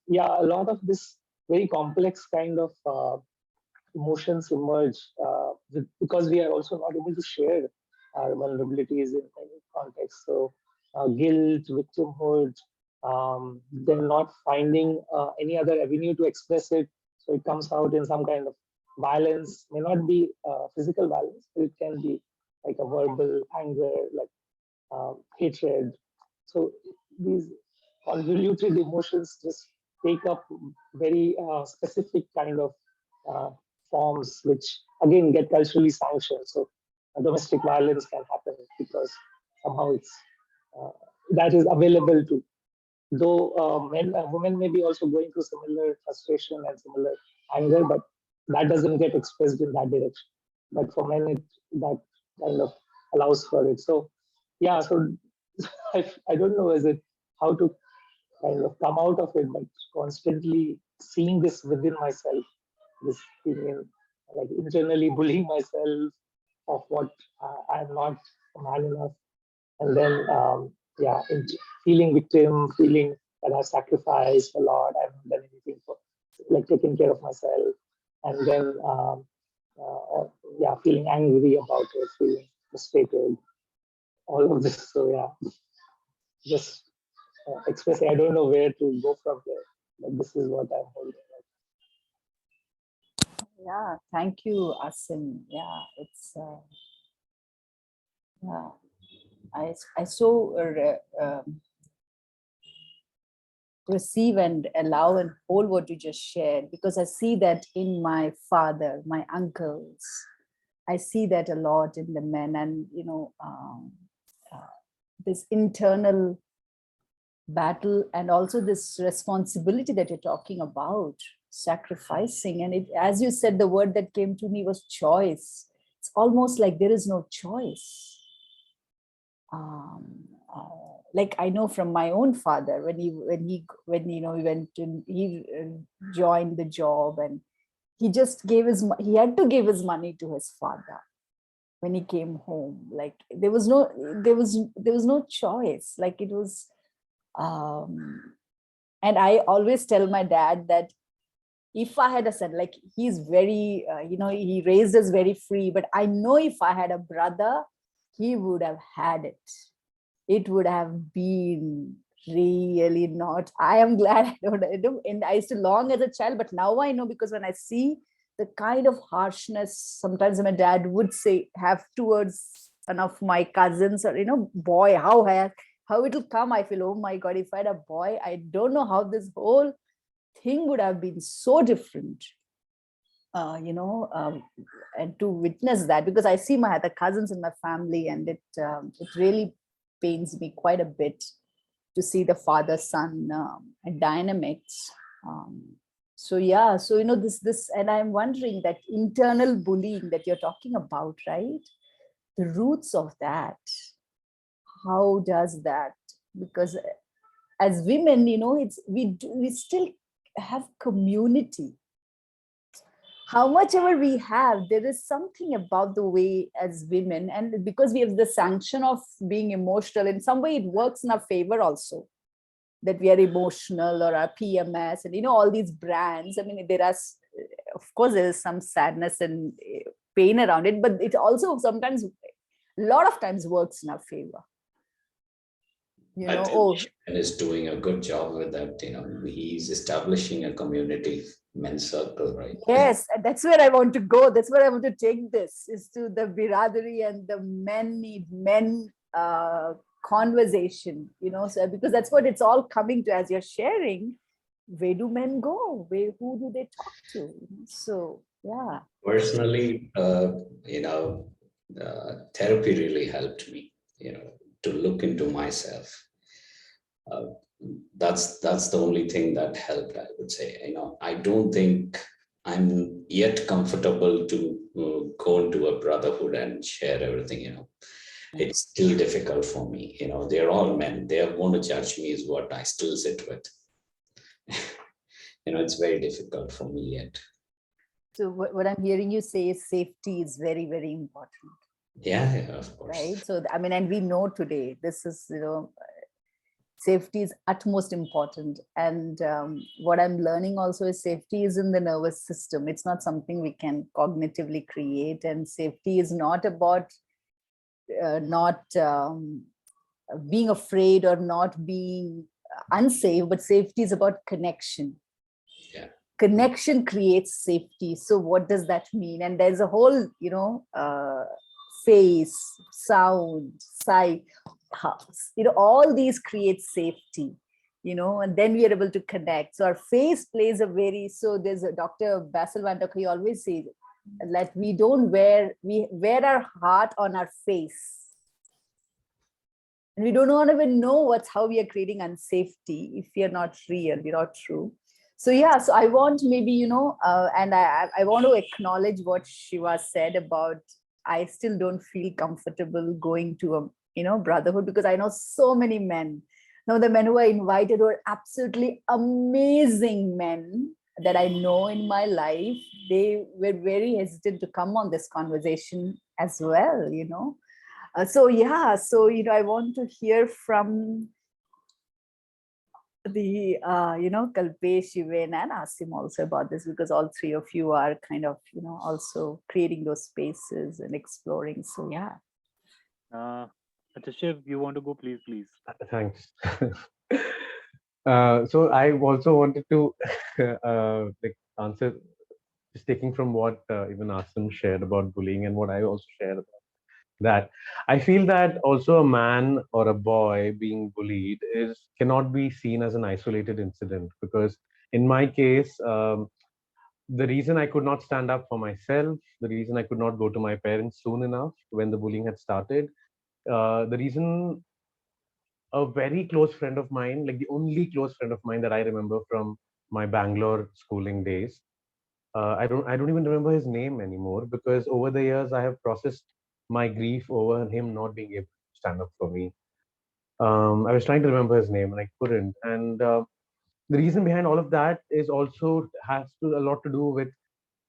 yeah, a lot of this very complex kind of emotions emerge because we are also not able to share our vulnerabilities in any context. So guilt, victimhood, then not finding any other avenue to express it. So it comes out in some kind of violence, may not be physical violence, but it can be like a verbal anger, like hatred. So these convoluted emotions just take up very specific kind of uh, forms, which again get culturally sanctioned. So domestic violence can happen because somehow it's that is available to though women may be also going through similar frustration and similar anger, but that doesn't get expressed in that direction. But for men, that kind of allows for it. So yeah, so I don't know is it how to kind of come out of it, but constantly seeing this within myself, this feeling like internally bullying myself of what I'm not a man enough, and then yeah, feeling victim, feeling that I sacrificed a lot, I haven't done anything for like taking care of myself, and then yeah, feeling angry about it, feeling frustrated, all of this. So yeah, just expressing. I don't know where to go from there, but this is what I'm holding. Yeah, thank you, Asim. Yeah, it's yeah. I so receive and allow and hold what you just shared, because I see that in my father, my uncles. I see that a lot in the men, and this internal battle, and also this responsibility that you're talking about, sacrificing. And it, as you said, the word that came to me was choice. It's almost like there is no choice. Like I know from my own father, when he went to, he joined the job, and he just he had to give his money to his father when he came home. Like there was no choice. Like it was, and I always tell my dad that if I had a son, like he's very, he raised us very free, but I know if I had a brother, he would have had it. It would have been really not. I am glad I don't, and I used to long as a child, but now I know, because when I see the kind of harshness sometimes my dad would have towards one of my cousins, or boy, how it'll come, I feel, oh my God, if I had a boy, I don't know how this whole thing would have been so different. And to witness that, because I see my other cousins in my family, and it really pains me quite a bit to see the father-son dynamics. So yeah, so this, and I'm wondering that internal bullying that you're talking about, right? The roots of that. How does that? Because as women, we still have community. How much ever we have, there is something about the way as women, and because we have the sanction of being emotional, in some way it works in our favor also, that we are emotional, or our PMS, and all these brands. I mean, of course, there is some sadness and pain around it, but it also sometimes, a lot of times, works in our favor. I think Shivan is doing a good job with that. He's establishing a community men's circle, right? Yes, and that's where I want to go. That's where I want to take this, is to the biradari and the men conversation, so because that's what it's all coming to as you're sharing. Where do men go? Who do they talk to? So yeah. Personally, therapy really helped me, to look into myself. That's the only thing that helped, I would say. I don't think I'm yet comfortable to go into a brotherhood and share everything. It's still difficult for me. They're all men. They are going to judge me, is what I still sit with. It's very difficult for me yet. So what I'm hearing you say is safety is very, very important. Yeah, of course. Right. So I mean, and we know today this is, safety is utmost important. And what I'm learning also is safety is in the nervous system. It's not something we can cognitively create. And safety is not about not being afraid or not being unsafe, but safety is about connection. Yeah. Connection creates safety. So what does that mean? And there's a whole, face, sound, sight, all these create safety, and then we are able to connect. So our face plays so there's a Dr. Basil van der, he always says that we wear our heart on our face. And we don't even know what's how we are creating unsafety if we are not real, we're not true. So yeah, so I want maybe, and I want to acknowledge what Shiva said about I still don't feel comfortable going to a brotherhood, because I know so many men. Now the men who are invited were absolutely amazing men that I know in my life. They were very hesitant to come on this conversation as well. So yeah, so I want to hear from the Kalpesh, Shiven, and Asim also about this, because all three of you are kind of also creating those spaces and exploring. So yeah. Shiv, you want to go? Please, please. Thanks. So I also wanted to answer, just taking from what even Asim shared about bullying and what I also shared about that. I feel that also a man or a boy being bullied cannot be seen as an isolated incident, because in my case, the reason I could not stand up for myself, the reason I could not go to my parents soon enough when the bullying had started, the reason a very close friend of mine, like the only close friend of mine that I remember from my Bangalore schooling days. I don't even remember his name anymore, because over the years I have processed my grief over him not being able to stand up for me. I was trying to remember his name and I couldn't. And the reason behind all of that is also has a lot to do with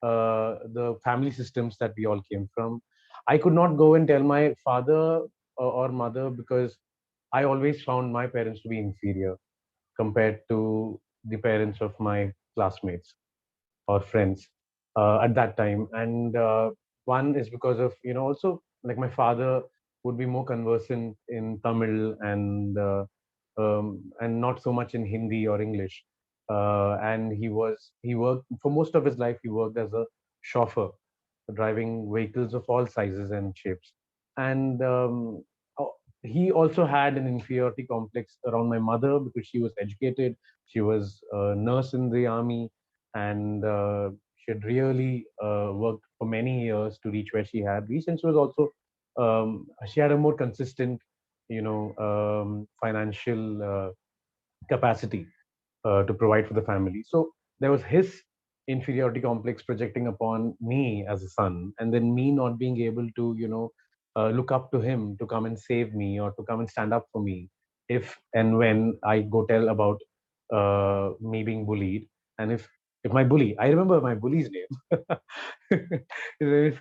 the family systems that we all came from. I could not go and tell my father or mother, because I always found my parents to be inferior compared to the parents of my classmates or friends at that time. And one is because of, also like my father would be more conversant in Tamil and not so much in Hindi or English. And he worked for most of his life. He worked as a chauffeur, driving vehicles of all sizes and shapes. And he also had an inferiority complex around my mother, because she was educated. She was a nurse in the army, and she had really worked for many years to reach where she had reached. And she was also she had a more consistent, financial capacity to provide for the family. So there was his inferiority complex projecting upon me as a son, and then me not being able to, look up to him to come and save me or to come and stand up for me if and when I go tell about me being bullied. And if my bully, I remember my bully's name, his name is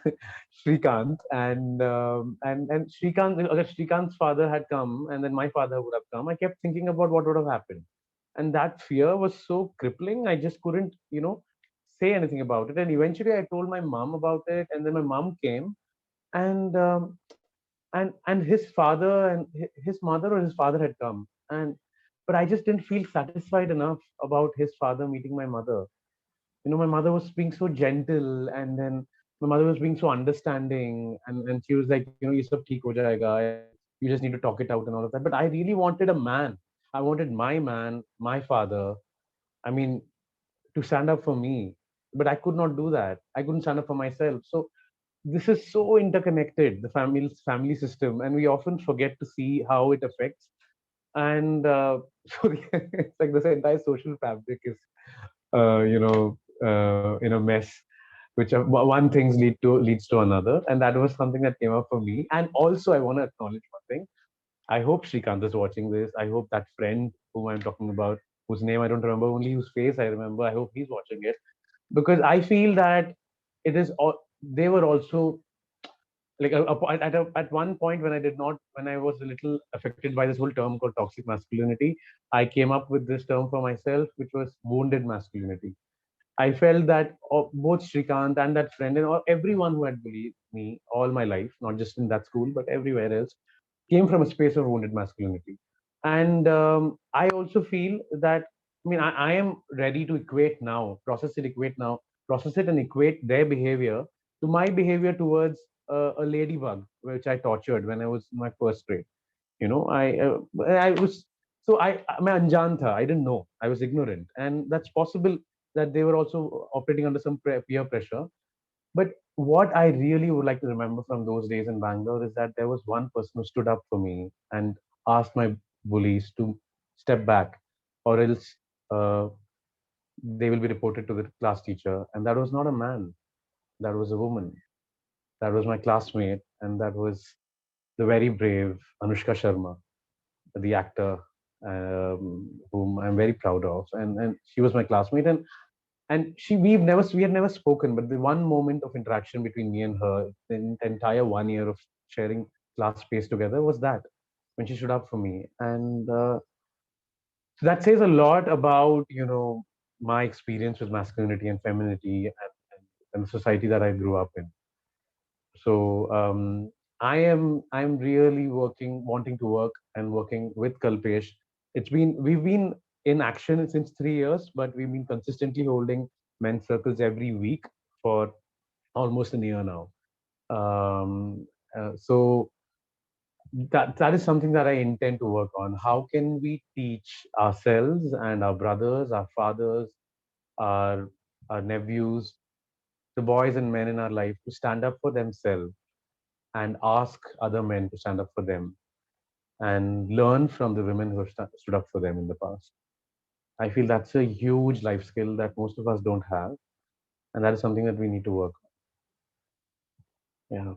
Shrikant, and Shrikant, Shrikant's father had come, and then my father would have come. I kept thinking about what would have happened, and that fear was so crippling. I just couldn't, say anything about it. And eventually I told my mom about it, and then my mom came, and and his father and his mother or his father had come, and but I just didn't feel satisfied enough about his father meeting my mother. My mother was being so gentle, and then my mother was being so understanding, and she was like, ye sab theek ho jayega, and you just need to talk it out and all of that. But I really wanted a man. I wanted my man, my father, I mean, to stand up for me. But I could not do that. I couldn't stand up for myself. So this is so interconnected, the family system, and we often forget to see how it affects. And so it's like this entire social fabric is, in a mess, which one things leads to another, and that was something that came up for me. And also, I want to acknowledge one thing. I hope Shrikant is watching this. I hope that friend whom I'm talking about, whose name I don't remember, only whose face I remember, I hope he's watching it, because I feel that it is all, they were also like at one point when I was a little affected by this whole term called toxic masculinity, I came up with this term for myself, which was wounded masculinity. I felt that both Shrikant and that friend and everyone who had bullied me all my life, not just in that school but everywhere else, came from a space of wounded masculinity. And I also feel that, I mean, I am ready to process it and equate their behavior to my behavior towards a ladybug, which I tortured when I was in my first grade. I was, so I'm anjan tha. I didn't know. I was ignorant. And that's possible that they were also operating under some peer pressure. But what I really would like to remember from those days in Bangalore is that there was one person who stood up for me, and asked my bullies to step back, or else uh, they will be reported to the class teacher. And that was not a man, that was a woman. That was my classmate, and that was the very brave Anushka Sharma, the actor, whom I'm very proud of. And she was my classmate, and we had never spoken, but the one moment of interaction between me and her in the entire 1 year of sharing class space together was that, when she stood up for me. And so that says a lot about, my experience with masculinity and femininity, and the society that I grew up in. So I'm really wanting to work and working with Kalpesh. We've been in action since 3 years, but we've been consistently holding men's circles every week for almost a year now. So that is something that I intend to work on. How can we teach ourselves and our brothers, our fathers, our our nephews, the boys and men in our life, to stand up for themselves and ask other men to stand up for them, and learn from the women who have stood up for them in the past. I feel that's a huge life skill that most of us don't have, and that is something that we need to work on. Yeah.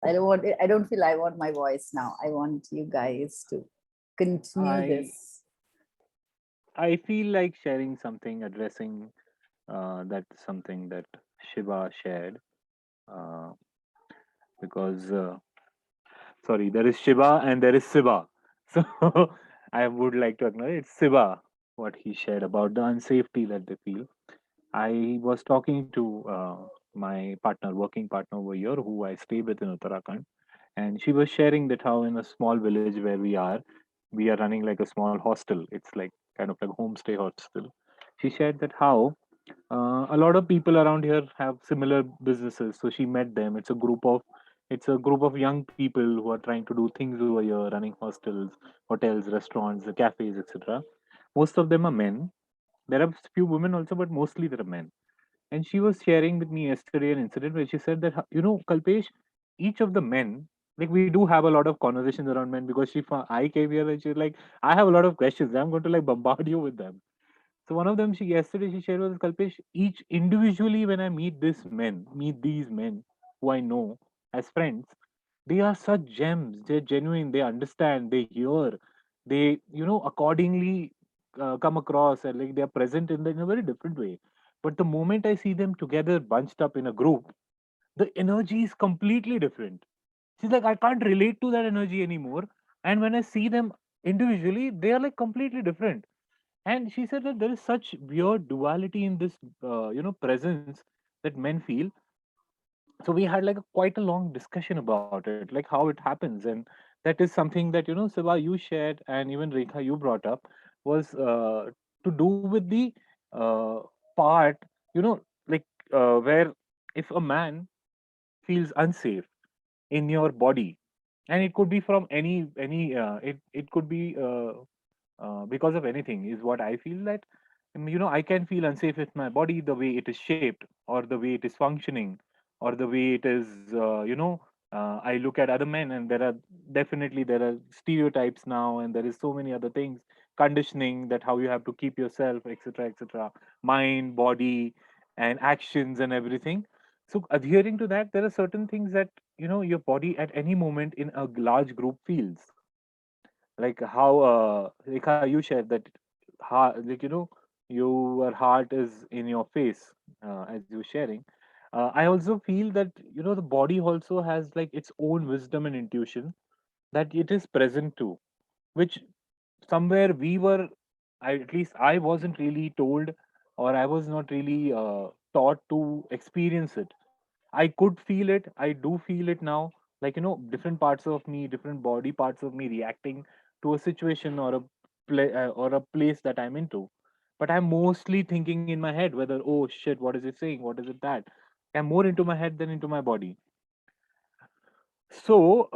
I don't feel I want my voice now. I want you guys to continue I this. I feel like sharing something, addressing that's something that Shiva shared, uh, because sorry, there is Shiva and there is Siva. So I would like to acknowledge it's Siva, what he shared about the unsafety that they feel. I was talking to my partner, working partner over here, who I stay with in Uttarakhand, and she was sharing that how in a small village where we are running like a small hostel. It's like kind of like homestay hostel. She shared that how a lot of people around here have similar businesses. So she met them. It's a group of young people who are trying to do things over here, running hostels, hotels, restaurants, cafes, etc. Most of them are men. There are few women also, but mostly there are men. And she was sharing with me yesterday an incident where she said that, Kalpesh, each of the men, like we do have a lot of conversations around men, because I came here and she's like, I have a lot of questions. I'm going to like bombard you with them. So one of them yesterday she shared was, Kalpesh, each individually when I meet these men who I know as friends, they are such gems. They're genuine. They understand. They hear. They accordingly come across, and like they are present in a very different way. But the moment I see them together, bunched up in a group, the energy is completely different. She's like, I can't relate to that energy anymore. And when I see them individually, they are like completely different. And she said that there is such weird duality in this presence that men feel. So we had like quite a long discussion about it, like how it happens. And that is something that Siva, you shared, and even Rekha, you brought up, was to do with the uh, part, you know like where if a man feels unsafe in your body, and it could be from any it could be because of anything, is what I feel. That I can feel unsafe with my body, the way it is shaped, or the way it is functioning, or the way it is I look at other men, and there are stereotypes now, and there is so many other things, conditioning, that how you have to keep yourself, etc., etc., mind, body, and actions and everything. So adhering to that, there are certain things that your body at any moment in a large group feels, like how Rekha, you shared that your heart is in your face, as you're sharing. I also feel that the body also has like its own wisdom and intuition, that it is present too, which somewhere at least I wasn't really told, or I was not really taught to experience it. I could feel it. I do feel it now. Like, different parts of me, different body parts of me reacting to a situation, or a place that I'm into. But I'm mostly thinking in my head whether, oh shit, what is it saying? What is it that? I'm more into my head than into my body. So,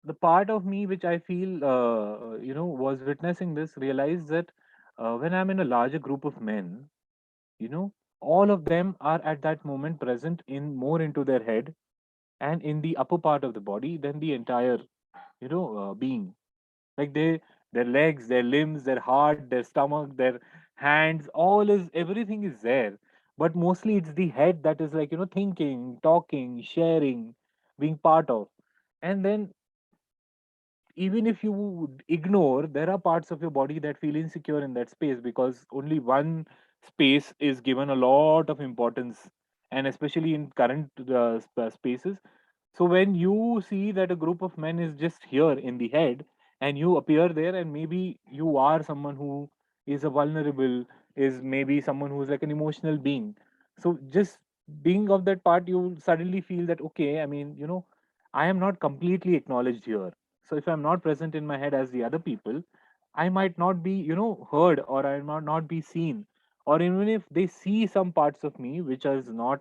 the part of me which I feel, was witnessing this, realized that when I'm in a larger group of men, you know, all of them are at that moment present in more into their head and in the upper part of the body than the entire, being. Like their legs, their limbs, their heart, their stomach, their hands, all is everything is there. But mostly it's the head that is like, thinking, talking, sharing, being part of. And then even if you would ignore, there are parts of your body that feel insecure in that space because only one space is given a lot of importance, and especially in current spaces. So when you see that a group of men is just here in the head, and you appear there, and maybe you are someone who is a vulnerable, is maybe someone who is like an emotional being. So just being of that part, you suddenly feel that okay, I mean, I am not completely acknowledged here. So if I'm not present in my head as the other people, I might not be, heard, or I might not be seen. Or even if they see some parts of me which is not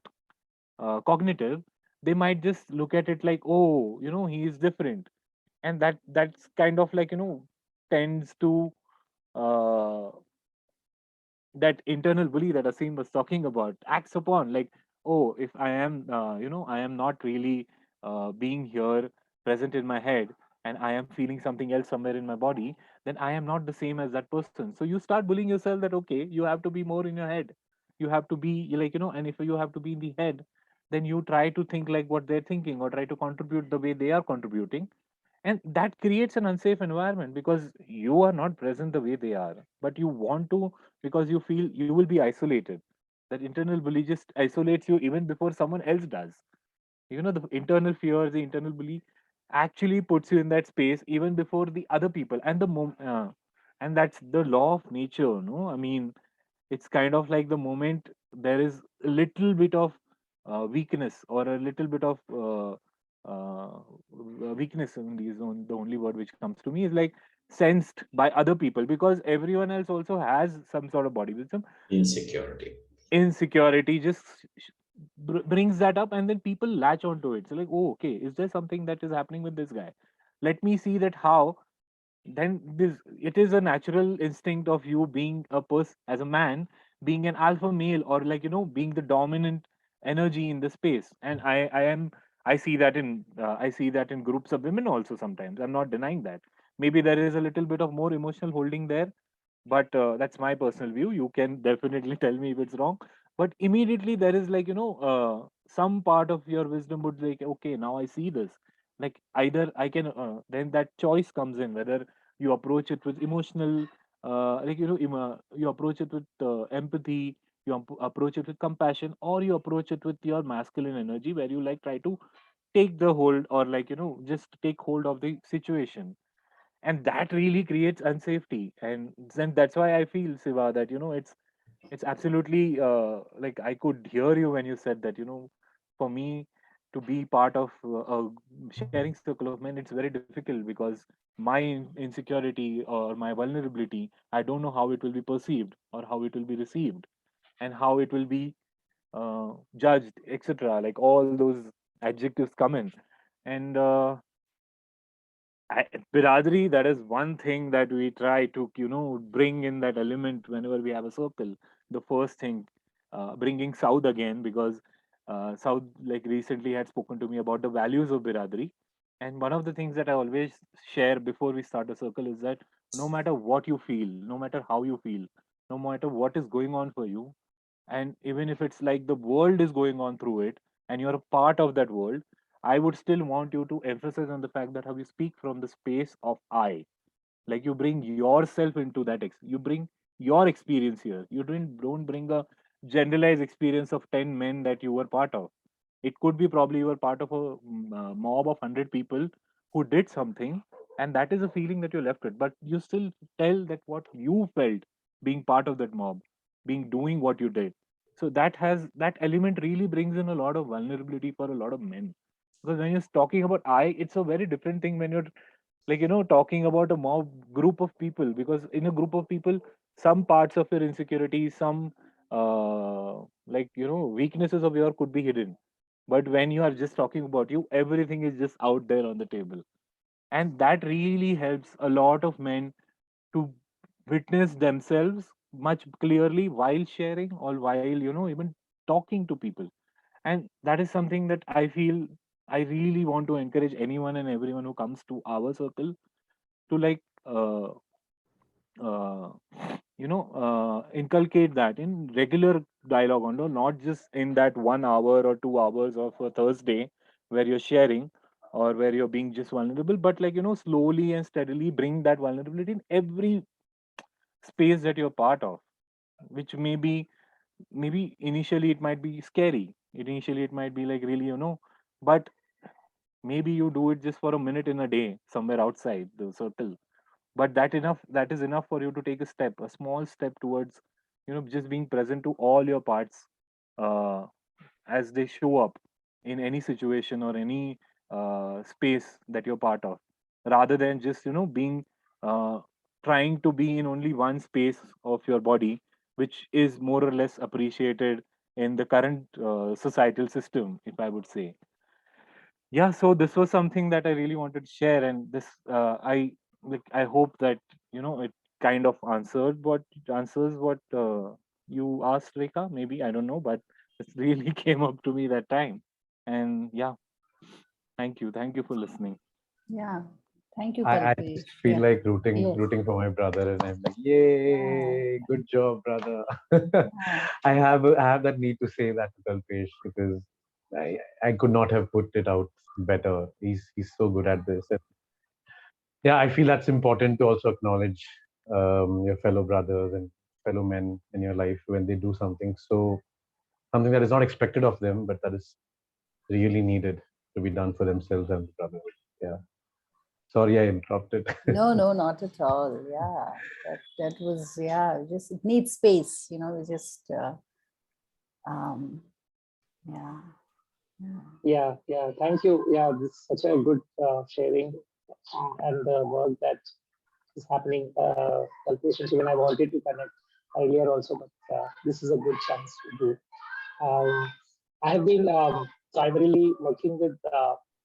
cognitive, they might just look at it like, oh, he is different. And that's kind of like, tends to uh, that internal bully that Asim was talking about acts upon, like, oh, if I am, I am not really being here present in my head, and I am feeling something else somewhere in my body, then I am not the same as that person. So you start bullying yourself that okay, you have to be more in your head, you have to be like, and if you have to be in the head, then you try to think like what they're thinking, or try to contribute the way they are contributing. And that creates an unsafe environment because you are not present the way they are, but you want to, because you feel you will be isolated. That internal bully just isolates you even before someone else does. The internal fear, the internal bully actually puts you in that space even before the other people. And that's the law of nature, no? I mean, it's kind of like the moment there is a little bit of weakness, or a little bit of weakness in these, the only word which comes to me is like sensed by other people, because everyone else also has some sort of body wisdom. Insecurity. Insecurity just brings that up, and then people latch onto it. So like, oh, okay, is there something that is happening with this guy? Let me see that how. Then this, it is a natural instinct of you being a person, as a man, being an alpha male, or like, being the dominant energy in the space. And I see that in groups of women also. Sometimes I'm not denying that maybe there is a little bit of more emotional holding there, but that's my personal view. You can definitely tell me if it's wrong. But immediately there is like, some part of your wisdom would like, okay, now I see this. Like either I can, then that choice comes in, whether you approach it with emotional, you approach it with empathy, you approach it with compassion, or you approach it with your masculine energy, where you like try to take the hold, or like, just take hold of the situation. And that really creates unsafety. And then that's why I feel, Siva, that it's absolutely like I could hear you when you said that, for me to be part of a sharing circle of men, it's very difficult because my insecurity or my vulnerability, I don't know how it will be perceived, or how it will be received, and how it will be judged, etc. Like all those adjectives come in. And Biradri, that is one thing that we try to, bring in that element whenever we have a circle. The first thing, bringing South again, because South, like, recently had spoken to me about the values of Biradri. And one of the things that I always share before we start a circle is that no matter what you feel, no matter how you feel, no matter what is going on for you, and even if it's like the world is going on through it and you're a part of that world, I would still want you to emphasize on the fact that how you speak from the space of I. Like you bring yourself into that you bring your experience here. You don't bring a generalized experience of 10 men that you were part of. It could be probably you were part of a mob of 100 people who did something, and that is a feeling that you're left with, but you still tell that what you felt being part of that mob, being doing what you did. So that element really brings in a lot of vulnerability for a lot of men, because when you're talking about I, it's a very different thing when you're like, talking about a mob group of people, because in a group of people, some parts of your insecurity, some like, weaknesses of your could be hidden. But when you are just talking about you, everything is just out there on the table. And that really helps a lot of men to witness themselves much clearly while sharing or while, even talking to people. And that is something that I feel I really want to encourage anyone and everyone who comes to our circle to like uh, inculcate that in regular dialogue, not just in that 1 hour or 2 hours of a Thursday where you're sharing or where you're being just vulnerable, but like, slowly and steadily bring that vulnerability in every space that you're part of, which maybe initially it might be scary. Initially it might be like really, but maybe you do it just for a minute in a day somewhere outside the circle, but that is enough for you to take a small step towards, just being present to all your parts, uh, as they show up in any situation or any space that you're part of, rather than just, being uh, trying to be in only one space of your body, which is more or less appreciated in the current societal system, if I would say. Yeah, so this was something that I really wanted to share, and this I hope that, it kind of answers what you asked, Rekha. Maybe, I don't know, but it really came up to me that time. And yeah, thank you for listening. Yeah. Thank you, I Kalpesh. just feel Yeah. like rooting Yes. rooting for my brother, and I'm like, Yeah. yay, good job, brother. Yeah. I have that need to say that to Kalpesh because I could not have put it out better. He's so good at this. And yeah, I feel that's important to also acknowledge your fellow brothers and fellow men in your life when they do something that is not expected of them, but that is really needed to be done for themselves and the brotherhood. Yeah. Sorry, I interrupted. No, no, not at all. Yeah. That was, yeah, just it needs space, just um yeah. Yeah. Yeah. Thank you. Yeah, this is such a good sharing and the work that is happening. Kalpesh, even I wanted to connect earlier also, but this is a good chance to do. I have been primarily working with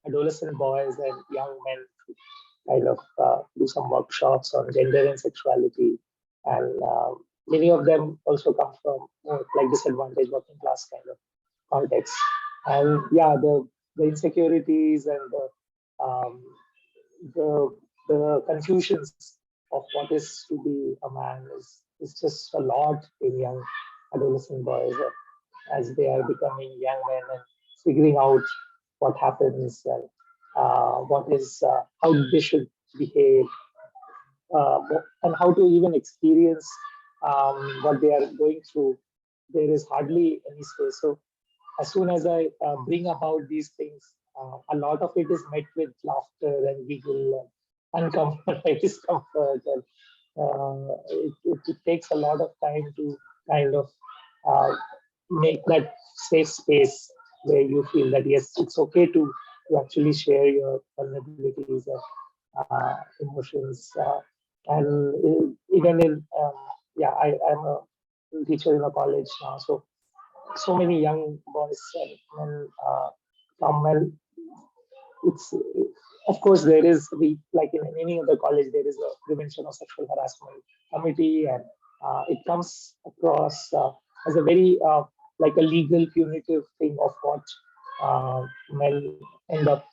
adolescent boys and young men to kind of do some workshops on gender and sexuality. And many of them also come from like disadvantaged working class kind of context. And yeah, the insecurities and the the confusions of what is to be a man is just a lot in young adolescent boys as they are becoming young men and figuring out what happens and what is how they should behave and how to even experience what they are going through. There is hardly any space. So as soon as I bring about these things, a lot of it is met with laughter and giggle and uncomfort and discomfort. And it takes a lot of time to kind of uh, make that safe space where you feel that yes, it's okay to actually share your vulnerabilities and emotions. And even in, yeah, I'm a teacher in a college now. So many young boys and men come and it's of course there is the like in any other college there is a prevention of sexual harassment committee and it comes across as a very like a legal punitive thing of what men end up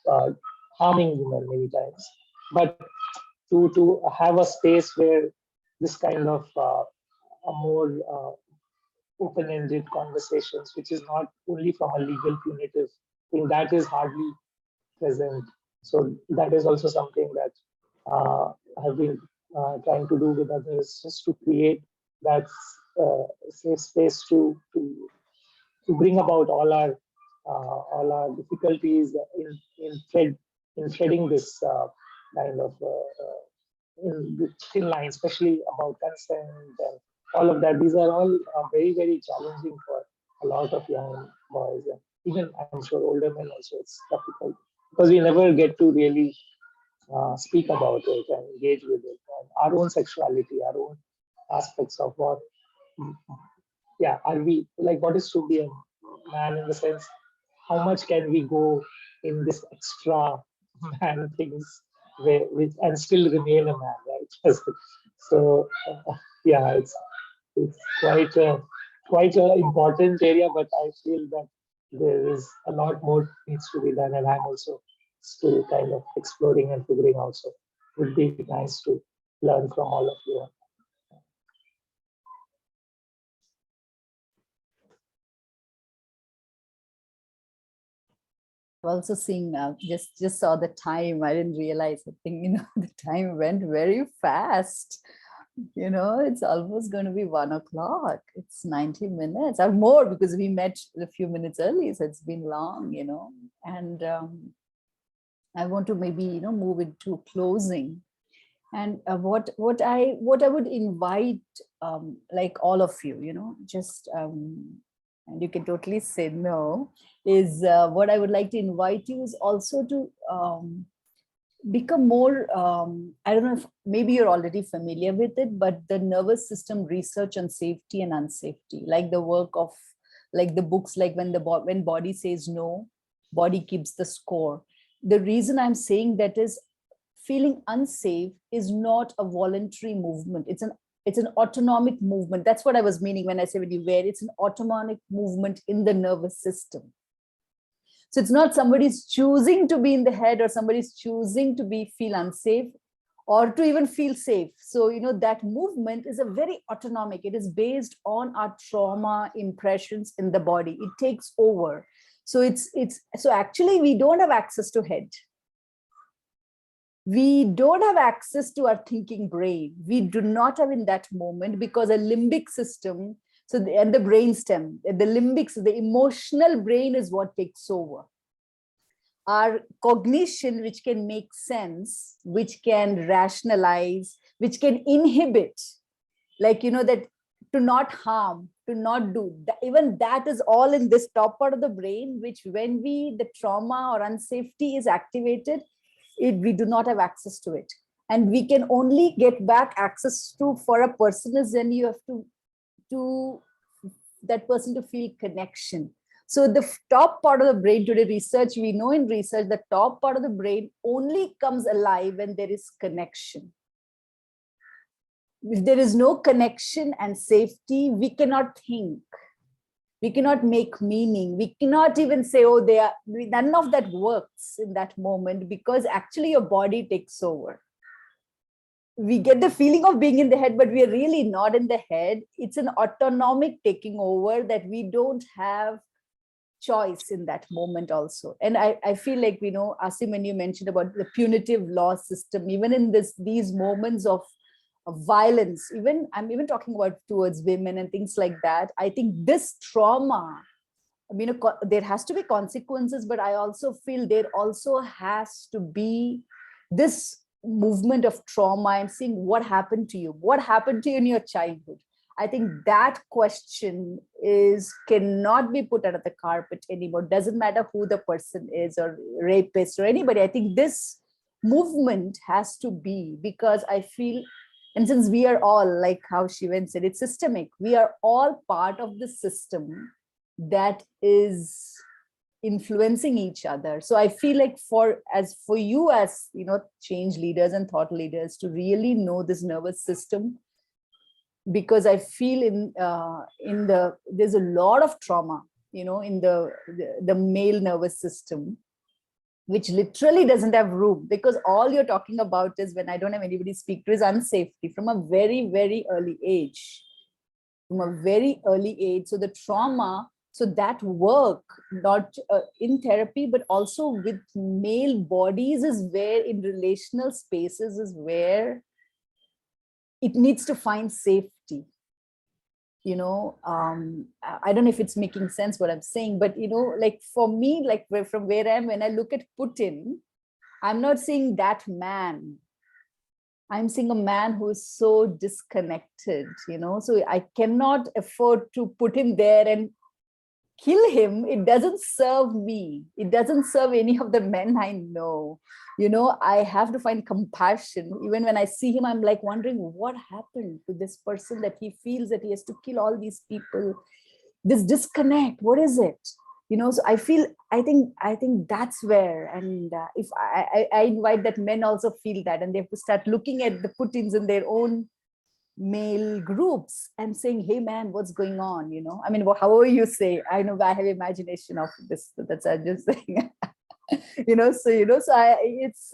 harming women many times but to have a space where this kind of a more open-ended conversations, which is not only from a legal punitive thing that is hardly present. So that is also something that I've been trying to do with others, just to create that safe space to bring about all our difficulties in threading this kind of in the thin line, especially about consent and all of that. These are all very challenging for a lot of young boys, and even I'm sure older men also. It's difficult because we never get to really speak about it and engage with it, and our own sexuality, our own aspects of what, yeah, are we like what is to be a man in the sense how much can we go in this extra man things which and still remain a man, right? So yeah, it's quite a important area, but I feel that there is a lot more needs to be done, and I'm also still kind of exploring and figuring out. So it would be nice to learn from all of you. Also seeing just saw the time. I didn't realize. I think the time went very fast. It's almost going to be 1 o'clock. It's 90 minutes or more because we met a few minutes early, so it's been long. And I want to maybe move into closing. And what I would invite like all of you, just and you can totally say no, is what I would like to invite you is also to become more, I don't know if maybe you're already familiar with it, but the nervous system research on safety and unsafety, like the work of, like the books, like when body says no, body keeps the score. The reason I'm saying that is feeling unsafe is not a voluntary movement. It's an autonomic movement. That's what I was meaning when I say when you wear, it's an autonomic movement in the nervous system. So it's not somebody's choosing to be in the head or somebody's choosing to feel unsafe or to even feel safe. So, that movement is a very autonomic. It is based on our trauma impressions in the body. It takes over. So so actually we don't have access to head. We don't have access to our thinking brain. We do not have in that moment because a limbic system, and the brainstem, the limbic, the emotional brain is what takes over. Our cognition, which can make sense, which can rationalize, which can inhibit, like, that to not harm, to not do, even that is all in this top part of the brain, which when the trauma or unsafety is activated, we do not have access to it. And we can only get back access to for a person is when you have to that person to feel connection. So the top part of the brain, today research, we know in research, the top part of the brain only comes alive when there is connection. If there is no connection and safety, we cannot think. We cannot make meaning. We cannot even say, oh, none of that works in that moment because actually your body takes over. We get the feeling of being in the head, but we are really not in the head. It's an autonomic taking over that we don't have choice in that moment also. And I feel like, Asim, when you mentioned about the punitive law system, even in these moments of violence, I'm even talking about towards women and things like that. I think this trauma, there has to be consequences, but I also feel there also has to be this movement of trauma and seeing what happened to you in your childhood. I think that question cannot be put under the carpet anymore. Doesn't matter who the person is or rapist or anybody. I think this movement has to be, because I feel, and since we are all, like how Shivan said, it's systemic. We are all part of the system that is influencing each other. So I feel like for you as change leaders and thought leaders to really know this nervous system, because I feel there's a lot of trauma, in the male nervous system, which literally doesn't have room, because all you're talking about is, when I don't have anybody to speak to, is unsafety from a very, very early age. So the trauma, so that work, not in therapy, but also with male bodies, is where in relational spaces is where it needs to find safety. I don't know if it's making sense what I'm saying, but like for me, like from where I am, when I look at Putin, I'm not seeing that man. I'm seeing a man who is so disconnected, so I cannot afford to put him there and kill him. It doesn't serve me. It doesn't serve any of the men I know. I have to find compassion. Even when I see him, I'm like wondering what happened to this person that he feels that he has to kill all these people. This disconnect, what is it? So I think that's where, and if I invite that men also feel that, and they have to start looking at the Putins in their own male groups and saying, hey man, what's going on? I mean, however you say, I know I have imagination of this, that's I'm just saying. So it's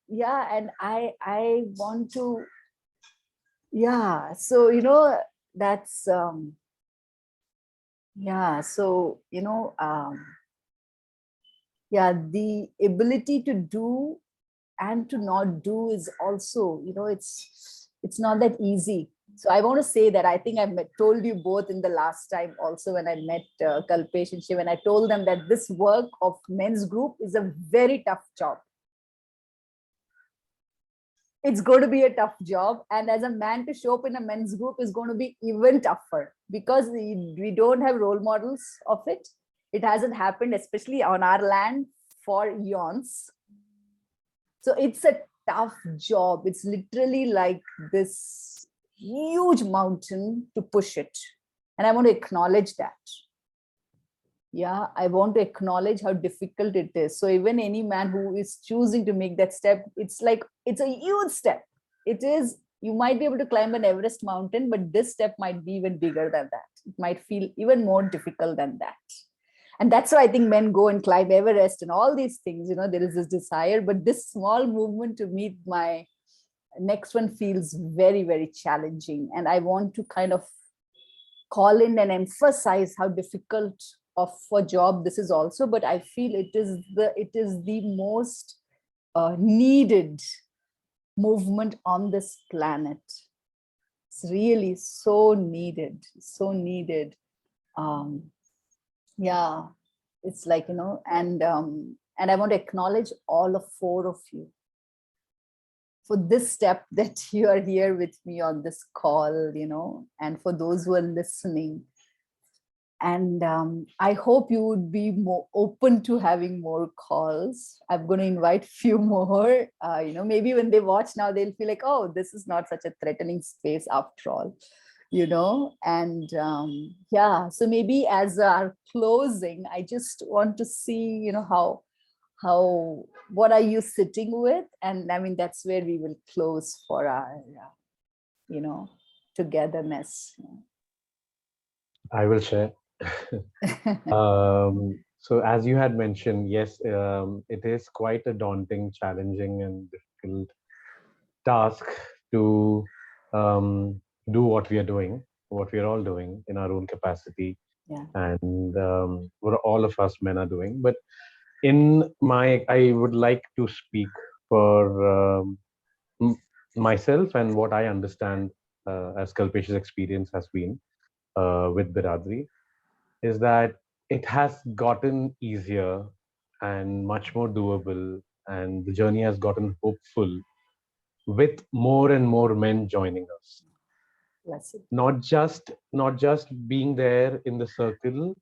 yeah, and I want to, yeah, so that's yeah, so yeah, the ability to do and to not do is also, it's not that easy. So I want to say that I think told you both in the last time also, when I met Kalpesh and Shiv, and I told them that this work of men's group is a very tough job. It's going to be a tough job, and as a man to show up in a men's group is going to be even tougher, because we don't have role models of it. It hasn't happened, especially on our land, for eons. So it's a tough job. It's literally like this huge mountain to push it. And I want to acknowledge that. Yeah, I want to acknowledge how difficult it is. So even any man who is choosing to make that step, it's a huge step. It is, you might be able to climb an Everest mountain, but this step might be even bigger than that. It might feel even more difficult than that. And that's why I think men go and climb Everest and all these things, there is this desire, but this small movement to meet my next one feels very, very challenging. And I want to kind of call in and emphasize how difficult of a job this is also, but I feel it is the most needed movement on this planet. It's really so needed, so needed. Yeah, it's like, and I want to acknowledge all of 4 of you for this step that you are here with me on this call, and for those who are listening. And I hope you would be more open to having more calls. I'm going to invite few more, maybe when they watch now, they'll feel like, oh, this is not such a threatening space after all. And yeah, so maybe as our closing, I just want to see, how what are you sitting with? And I mean, that's where we will close for our, togetherness. I will share. So as you had mentioned, yes, it is quite a daunting, challenging, and difficult task to do what we are doing, what we are all doing in our own capacity, Yeah. and what all of us men are doing. But I would like to speak for myself and what I understand as Kalpesh's experience has been with Biradri, is that it has gotten easier and much more doable, and the journey has gotten hopeful with more and more men joining us. Not just being there in the circle,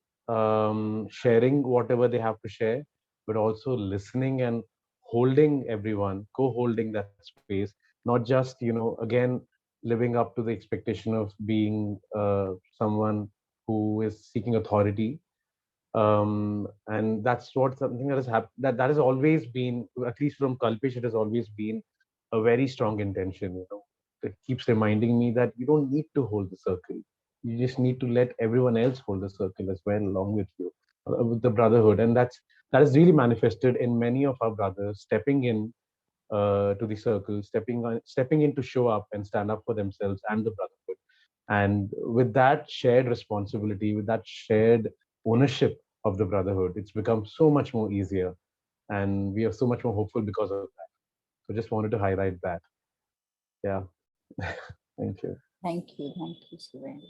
sharing whatever they have to share, but also listening and holding everyone, co-holding that space. Not just again living up to the expectation of being someone who is seeking authority, and that's what something that has happened, that has always been, at least from Kalpesh, it has always been a very strong intention. It keeps reminding me that you don't need to hold the circle, you just need to let everyone else hold the circle as well along with you, with the brotherhood. And that is really manifested in many of our brothers stepping in to the circle, stepping in to show up and stand up for themselves and the brotherhood. And with that shared responsibility, with that shared ownership of the brotherhood, it's become so much more easier, and we are so much more hopeful because of that. So just wanted to highlight that. Yeah. Thank you. Thank you, Shivan.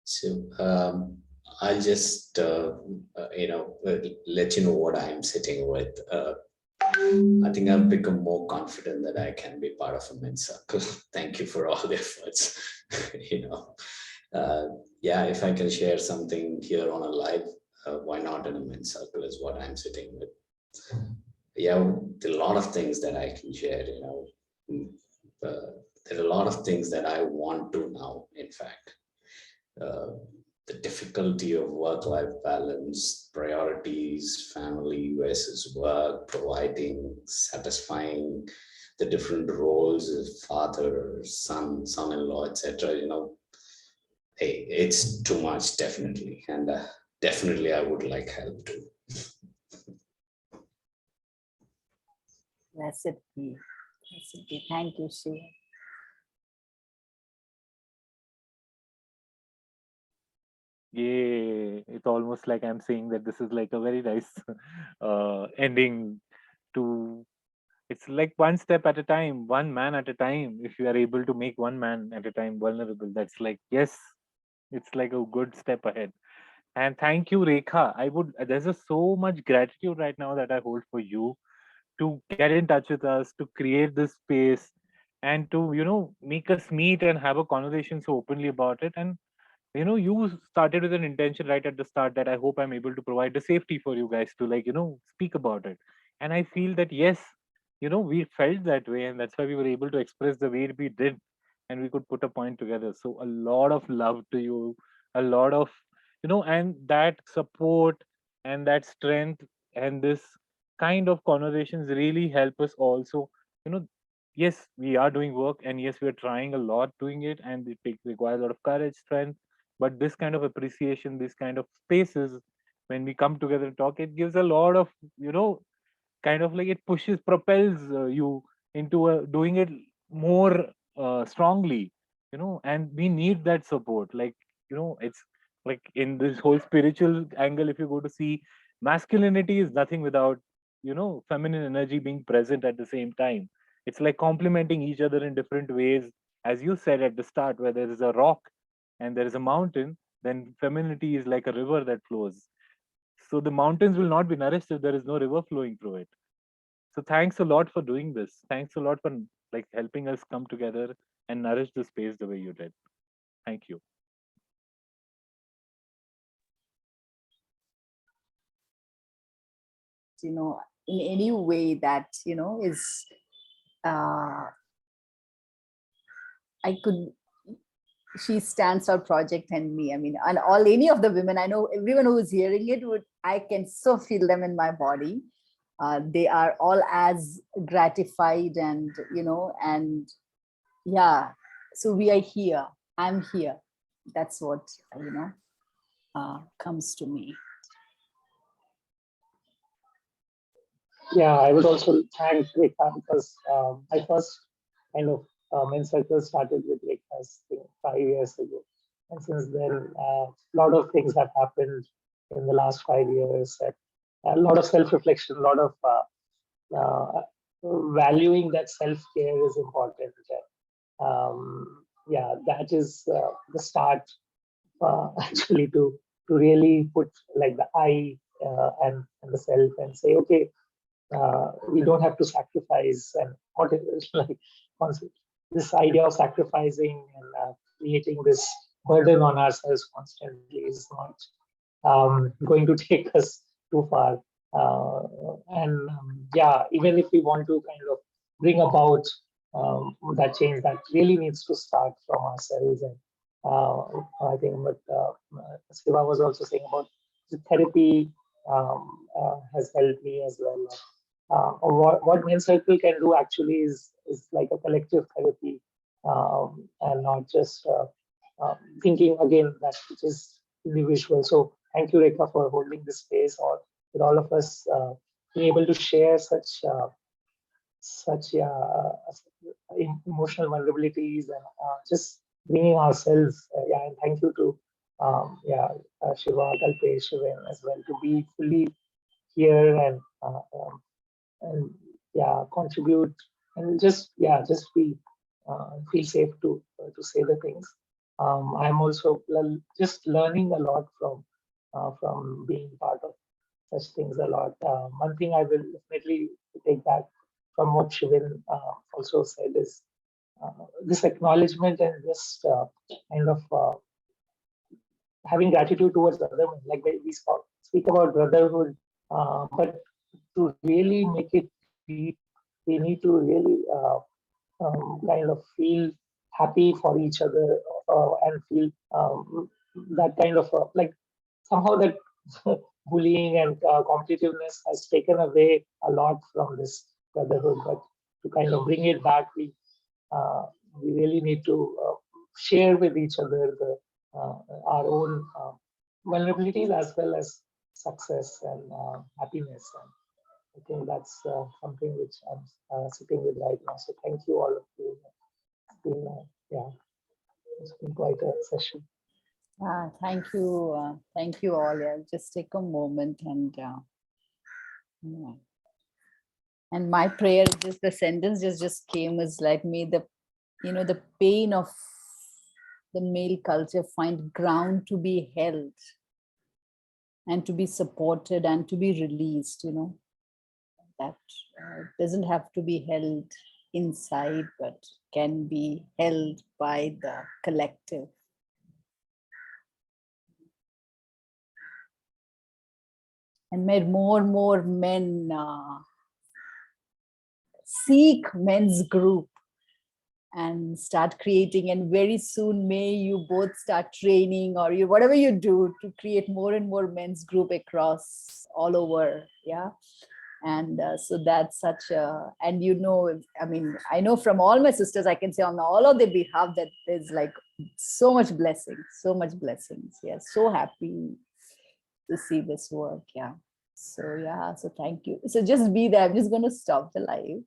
So I'll just let you know what I'm sitting with. I think I've become more confident that I can be part of a men's circle. Thank you for all the efforts. Yeah, if I can share something here on a live, why not in a men's circle is what I'm sitting with. Yeah, there are a lot of things that I can share. mm, there are a lot of things that I want to now, in fact. Uh, the difficulty of work-life balance, priorities, family versus work, providing, satisfying the different roles as father, son, son-in-law, etc. Hey, it's too much, definitely, and definitely I would like help too. Blessed be. Blessed be. Thank you, Shiva. Yay. It's almost like I'm saying that this is like a very nice ending to, it's like one step at a time, one man at a time. If you are able to make one man at a time vulnerable, that's like, yes, it's like a good step ahead. And thank you, Rekha. There's just so much gratitude right now that I hold for you to get in touch with us, to create this space, and to, make us meet and have a conversation so openly about it. And you started with an intention right at the start that I hope I'm able to provide the safety for you guys to, like, speak about it. And I feel that, yes, we felt that way, and that's why we were able to express the way we did, and we could put a point together. So a lot of love to you, a lot of, and that support and that strength and this kind of conversations really help us also, yes, we are doing work, and yes, we are trying a lot doing it, and requires a lot of courage, strength. But this kind of appreciation, this kind of spaces, when we come together and talk, it gives a lot of, kind of like, it propels you into doing it more strongly, and we need that support. Like, it's like in this whole spiritual angle, if you go to see, masculinity is nothing without, feminine energy being present at the same time. It's like complementing each other in different ways. As you said at the start, where there is a rock and there is a mountain, then femininity is like a river that flows. So the mountains will not be nourished if there is no river flowing through it. So thanks a lot for doing this. Thanks a lot for, like, helping us come together and nourish the space the way you did. Thank you. In any way that is I could She Stands Out project and me, I mean, and any of the women, I know everyone who is hearing it I can so feel them in my body. They are all as gratified, and and yeah, so we are here. I'm here. That's what comes to me. Yeah, I would also thank Rekha because I first kind of men's circle started with Rekha's thing 5 years ago. And since then, a lot of things have happened in the last 5 years. And a lot of self-reflection, a lot of valuing that self-care is important. Yeah, that is the start actually to really put like the I and the self and say, okay, we don't have to sacrifice, and what is like this idea of sacrificing and creating this burden on ourselves constantly is not going to take us too far. And yeah, even if we want to kind of bring about that change, that really needs to start from ourselves. And I think what Siva was also saying about the therapy has helped me as well. What Men's Circle can do actually is like a collective therapy, and not just thinking again that it is individual. So thank you, Rekha, for holding this space, or with all of us being able to share such emotional vulnerabilities and just bringing ourselves. Yeah, and thank you to Shiva, Kalpesh, Shivan as well, to be fully here and yeah, contribute and just be feel safe to say the things. I'm also just learning a lot from being part of such things a lot. One thing I will definitely take back from what Shivin also said is this acknowledgement and just kind of having gratitude towards other men. Like we speak about brotherhood, but to really make it deep, we need to really kind of feel happy for each other and feel that kind of like somehow that bullying and competitiveness has taken away a lot from this brotherhood. But to kind of bring it back, we really need to share with each other our own vulnerabilities as well as success and happiness. And I think that's something which I'm sitting with right now. So thank you all of you. It's been, it's been quite a session. Thank you. Thank you all. Yeah, just take a moment and yeah. And my prayer, just the sentence just came as like, may the, the pain of the male culture find ground to be held and to be supported and to be released, that doesn't have to be held inside, but can be held by the collective. And may more and more men seek men's group and start creating, and very soon may you both start training, or you whatever you do to create more and more men's group across all over. Yeah. And so that's such a, and I mean, I know from all my sisters, I can say on all of their behalf that there's like so much blessings. Yeah, so happy to see this work. Yeah. So yeah, so thank you. So just be there. I'm just going to stop the live.